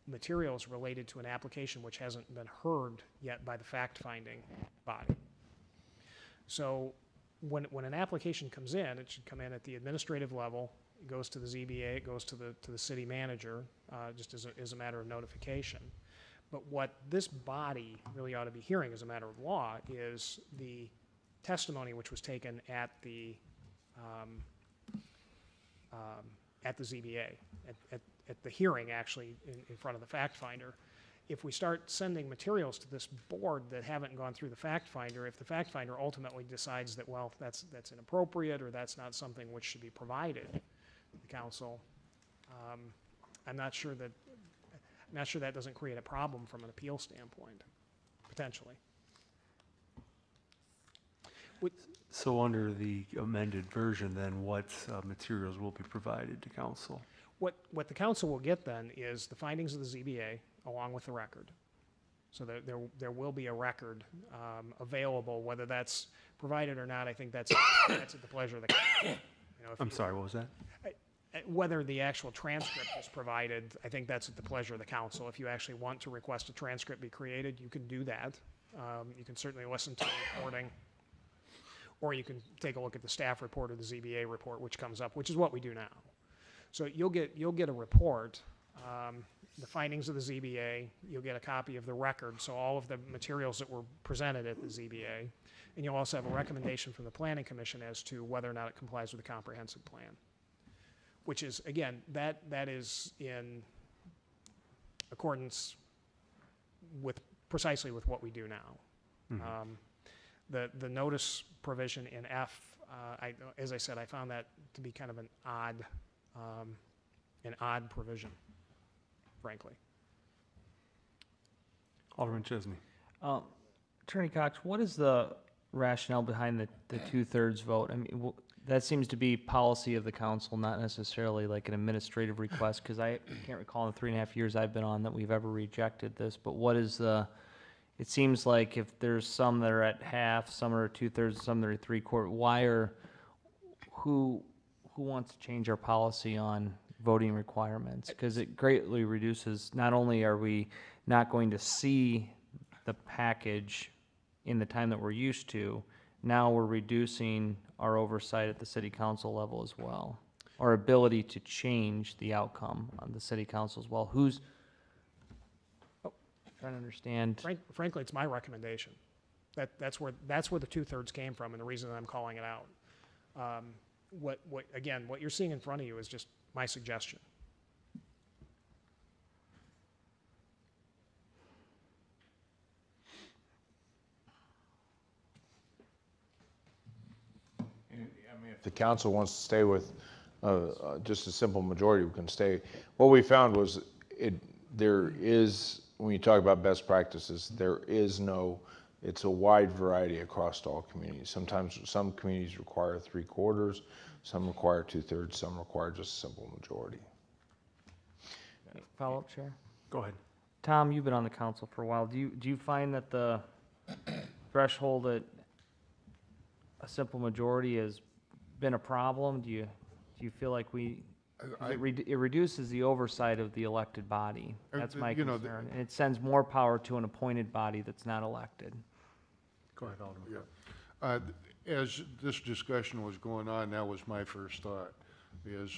materials related to an application which hasn't been heard yet by the fact-finding body. So when an application comes in, it should come in at the administrative level. It goes to the ZBA, it goes to the city manager, just as a matter of notification. But what this body really ought to be hearing as a matter of law is the testimony which was taken at the ZBA, at the hearing actually in front of the fact finder. If we start sending materials to this board that haven't gone through the fact finder, if the fact finder ultimately decides that, well, that's inappropriate or that's not something which should be provided to the council, I'm not sure that doesn't create a problem from an appeal standpoint, potentially. So under the amended version, then what materials will be provided to council? What the council will get then is the findings of the ZBA along with the record. So there will be a record available, whether that's provided or not. I think that's at the pleasure of the council. I'm sorry, what was that? Whether the actual transcript is provided, I think that's at the pleasure of the council. If you actually want to request a transcript be created, you can do that. You can certainly listen to the recording, or you can take a look at the staff report or the ZBA report, which comes up, which is what we do now. So you'll get a report, the findings of the ZBA, you'll get a copy of the record, so all of the materials that were presented at the ZBA, and you'll also have a recommendation from the Planning Commission as to whether or not it complies with the comprehensive plan, which is, again, that is in accordance with, precisely with what we do now. The notice provision in F, as I said, I found that to be kind of an odd provision, frankly. Alderman Chesney. Attorney Cox, what is the rationale behind the two-thirds vote? I mean, that seems to be policy of the council, not necessarily like an administrative request, because I can't recall in the 3.5 years I've been on that we've ever rejected this, but what is it seems like if there's some that are at half, some are at two-thirds, some that are at three-quarter, who wants to change our policy on voting requirements? Because it greatly reduces, not only are we not going to see the package in the time that we're used to, now we're reducing our oversight at the city council level as well. Our ability to change the outcome on the city council as well. Trying to understand. Frankly, it's my recommendation. That's where the two-thirds came from, and the reason I'm calling it out. What you're seeing in front of you is just my suggestion. If the council wants to stay with just a simple majority, we can stay. What we found was there is, when you talk about best practices, it's a wide variety across all communities. Sometimes some communities require three-quarters, some require two-thirds, some require just a simple majority. Follow-up, Chair? Go ahead. Tom, you've been on the council for a while. Do you find that the threshold at a simple majority has been a problem? Do you feel like it reduces the oversight of the elected body? That's my concern. And it sends more power to an appointed body that's not elected. Go ahead, Alderman. Yeah. As this discussion was going on, that was my first thought, is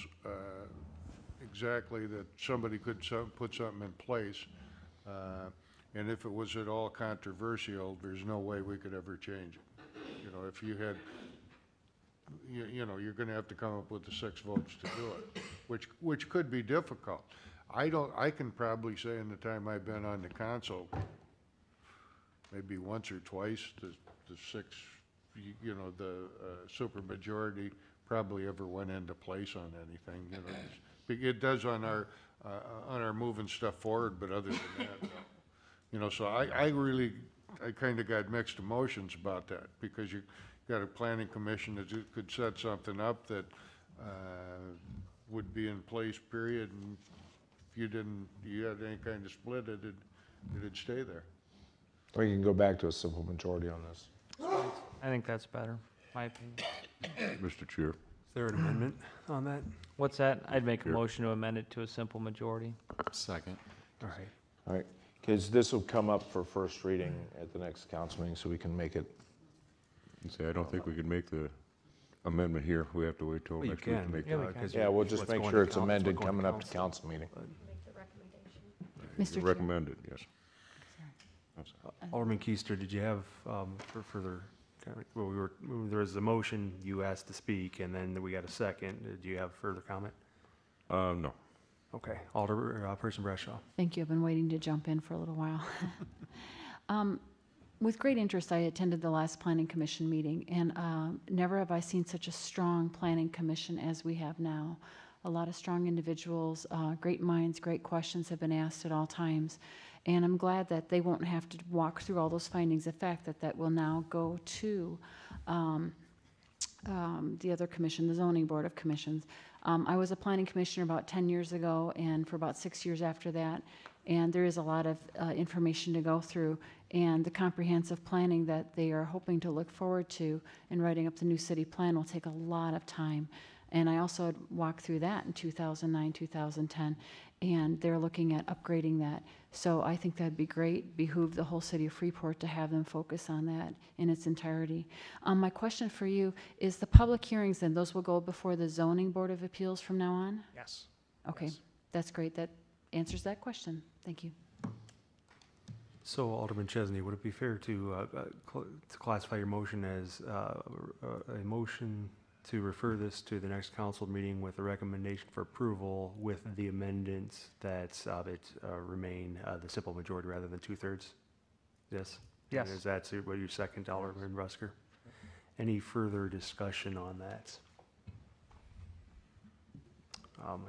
exactly that somebody could put something in place, and if it was at all controversial, there's no way we could ever change it. You know, if you had, you're going to have to come up with the 6 votes to do it, which could be difficult. I can probably say in the time I've been on the council, maybe once or twice, the 6, the supermajority probably ever went into place on anything. It does on our moving stuff forward, but other than that, so I kind of got mixed emotions about that, because you got a planning commission that could set something up that would be in place, period, and if you had any kind of split, it'd stay there. We can go back to a simple majority on this. I think that's better, my opinion. Mr. Chair. Is there an amendment on that? What's that? I'd make a motion to amend it to a simple majority. Second. All right. All right, because this will come up for first reading at the next council meeting, so we can make it. See, I don't think we can make the amendment here. We have to wait till Well, you next week to can. make Yeah, that. we can. Yeah, we'll just What's make going sure to it's coun- amended what's going to coming up to council. council meeting. Mr. Chair. Recommended, yes. Alderman Keister, did you have for further comment? Well, there was a motion, you asked to speak, and then we got a second. Did you have further comment? No. Okay, Person Bradshaw. Thank you. I've been waiting to jump in for a little while. With great interest, I attended the last Planning Commission meeting, and never have I seen such a strong Planning Commission as we have now. A lot of strong individuals, great minds, great questions have been asked at all times. And I'm glad that they won't have to walk through all those findings of fact, that will now go to the other commission, the Zoning Board of Commissions. I was a planning commissioner about 10 years ago, and for about 6 years after that, and there is a lot of information to go through, and the comprehensive planning that they are hoping to look forward to in writing up the new city plan will take a lot of time. And I also had walked through that in 2009, 2010, and they're looking at upgrading that. So I think that'd be great, behoove the whole city of Freeport to have them focus on that in its entirety. My question for you is the public hearings, then, those will go before the Zoning Board of Appeals from now on? Yes. Okay, Yes. that's great. That answers that question. Thank you. So Alderman Chesney, would it be fair to classify your motion as a motion to refer this to the next council meeting with a recommendation for approval with the amendments that it remain the simple majority rather than 2/3? Yes? Yes. And is that what you second, Alderman Rusker? Any further discussion on that?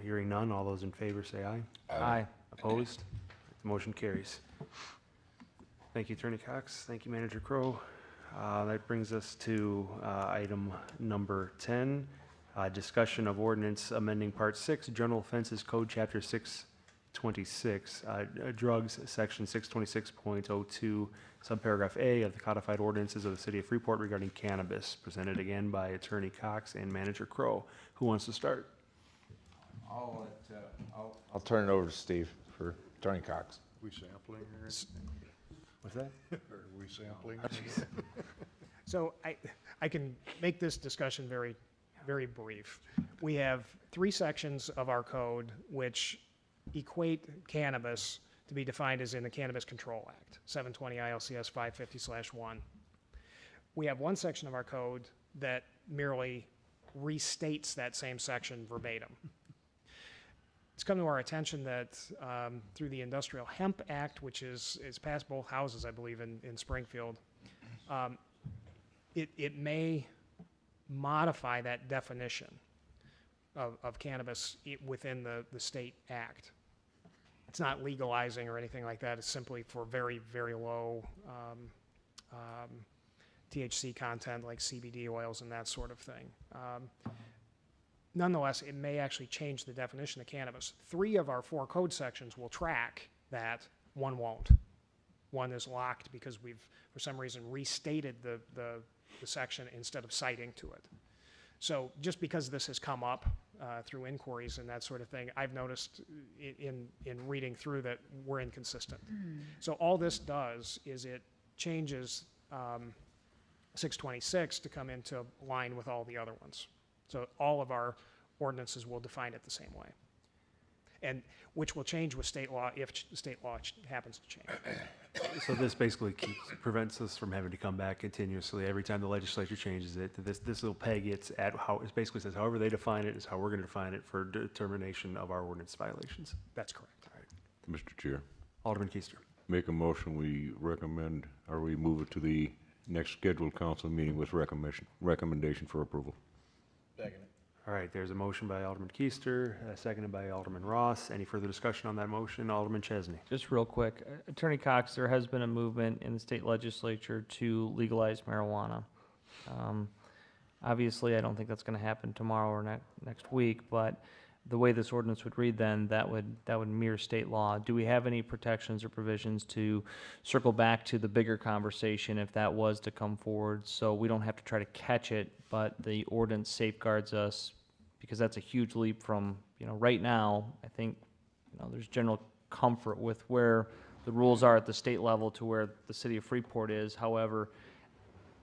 Hearing none, all those in favor say aye. Aye. Opposed? The motion carries. Thank you, Attorney Cox. Thank you, Manager Crowe. That brings us to item number 10, discussion of ordinance amending Part 6, General Offenses Code, Chapter 626, drugs, Section 626.02, subparagraph A of the codified ordinances of the City of Freeport regarding cannabis, presented again by Attorney Cox and Manager Crowe. Who wants to start? I'll turn it over to Steve for Attorney Cox. We sampling or What's that? are we sampling? So I can make this discussion very, very brief. We have 3 sections of our code which equate cannabis to be defined as in the Cannabis Control Act, 720 ILCS 550/1. We have 1 section of our code that merely restates that same section verbatim. It's come to our attention that through the Industrial Hemp Act, which is passed both houses, I believe, in Springfield, it may modify that definition of cannabis within the state act. It's not legalizing or anything like that. It's simply for very, very low THC content like CBD oils and that sort of thing. Nonetheless, it may actually change the definition of cannabis. 3 of our 4 code sections will track that, 1 won't. 1 is locked because we've, for some reason, restated the section instead of citing to it. So just because this has come up through inquiries and that sort of thing, I've noticed in reading through that we're inconsistent. So all this does is it changes 626 to come into line with all the other ones. So all of our ordinances will define it the same way, and which will change with state law if state law happens to change. So this basically prevents us from having to come back continuously every time the legislature changes it. This little peg it's at how it basically says however they define it is how we're going to define it for determination of our ordinance violations. That's correct. All right. Mr. Chair, Alderman Keister. make a motion, we recommend, or we move it to the next scheduled council meeting with recommendation for approval. All right, there's a motion by Alderman Keister, seconded by Alderman Ross. Any further discussion on that motion? Alderman Chesney. Just real quick, Attorney Cox, there has been a movement in the state legislature to legalize marijuana. Obviously, I don't think that's going to happen tomorrow or next week, but the way this ordinance would read then, that would mirror state law. Do we have any protections or provisions to circle back to the bigger conversation if that was to come forward, so we don't have to try to catch it, but the ordinance safeguards us? Because that's a huge leap from, right now, I think, there's general comfort with where the rules are at the state level to where the city of Freeport is. However,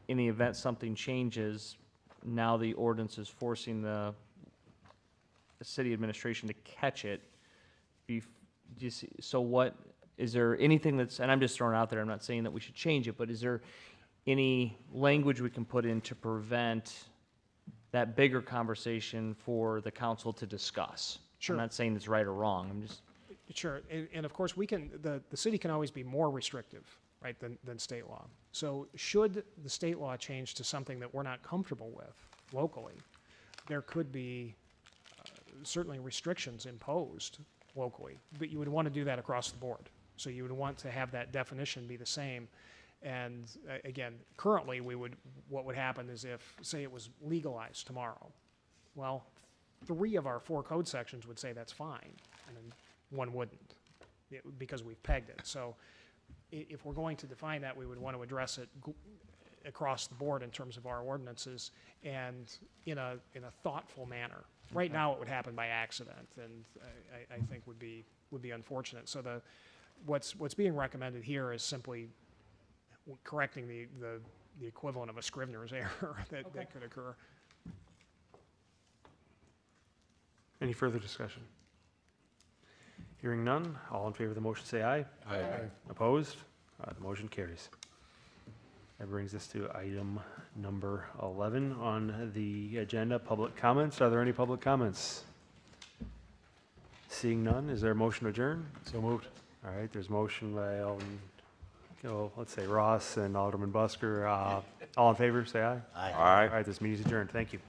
in the event something changes, now the ordinance is forcing the city administration to catch it. So what, is there anything that's, and I'm just throwing it out there, I'm not saying that we should change it, but is there any language we can put in to prevent that bigger conversation for the council to discuss? Sure. I'm not saying it's right or wrong, I'm just. Sure, and of course, the city can always be more restrictive, right, than state law. So should the state law change to something that we're not comfortable with locally, there could be certainly restrictions imposed locally, but you would want to do that across the board. So you would want to have that definition be the same. And again, currently, what would happen is if, say, it was legalized tomorrow, well, 3 of our 4 code sections would say that's fine, and then 1 wouldn't, because we've pegged it. So if we're going to define that, we would want to address it across the board in terms of our ordinances and in a thoughtful manner. Right now, it would happen by accident, and I think would be unfortunate. So what's being recommended here is simply correcting the equivalent of a Scrivener's error that could occur. Any further discussion? Hearing none, all in favor of the motion say aye. Aye. Opposed? The motion carries. That brings us to item number 11 on the agenda, public comments. Are there any public comments? Seeing none, is there a motion to adjourn? So moved. All right, there's motion by let's say Ross and Alderman Busker. All in favor, say aye. Aye. All right, this meeting is adjourned. Thank you.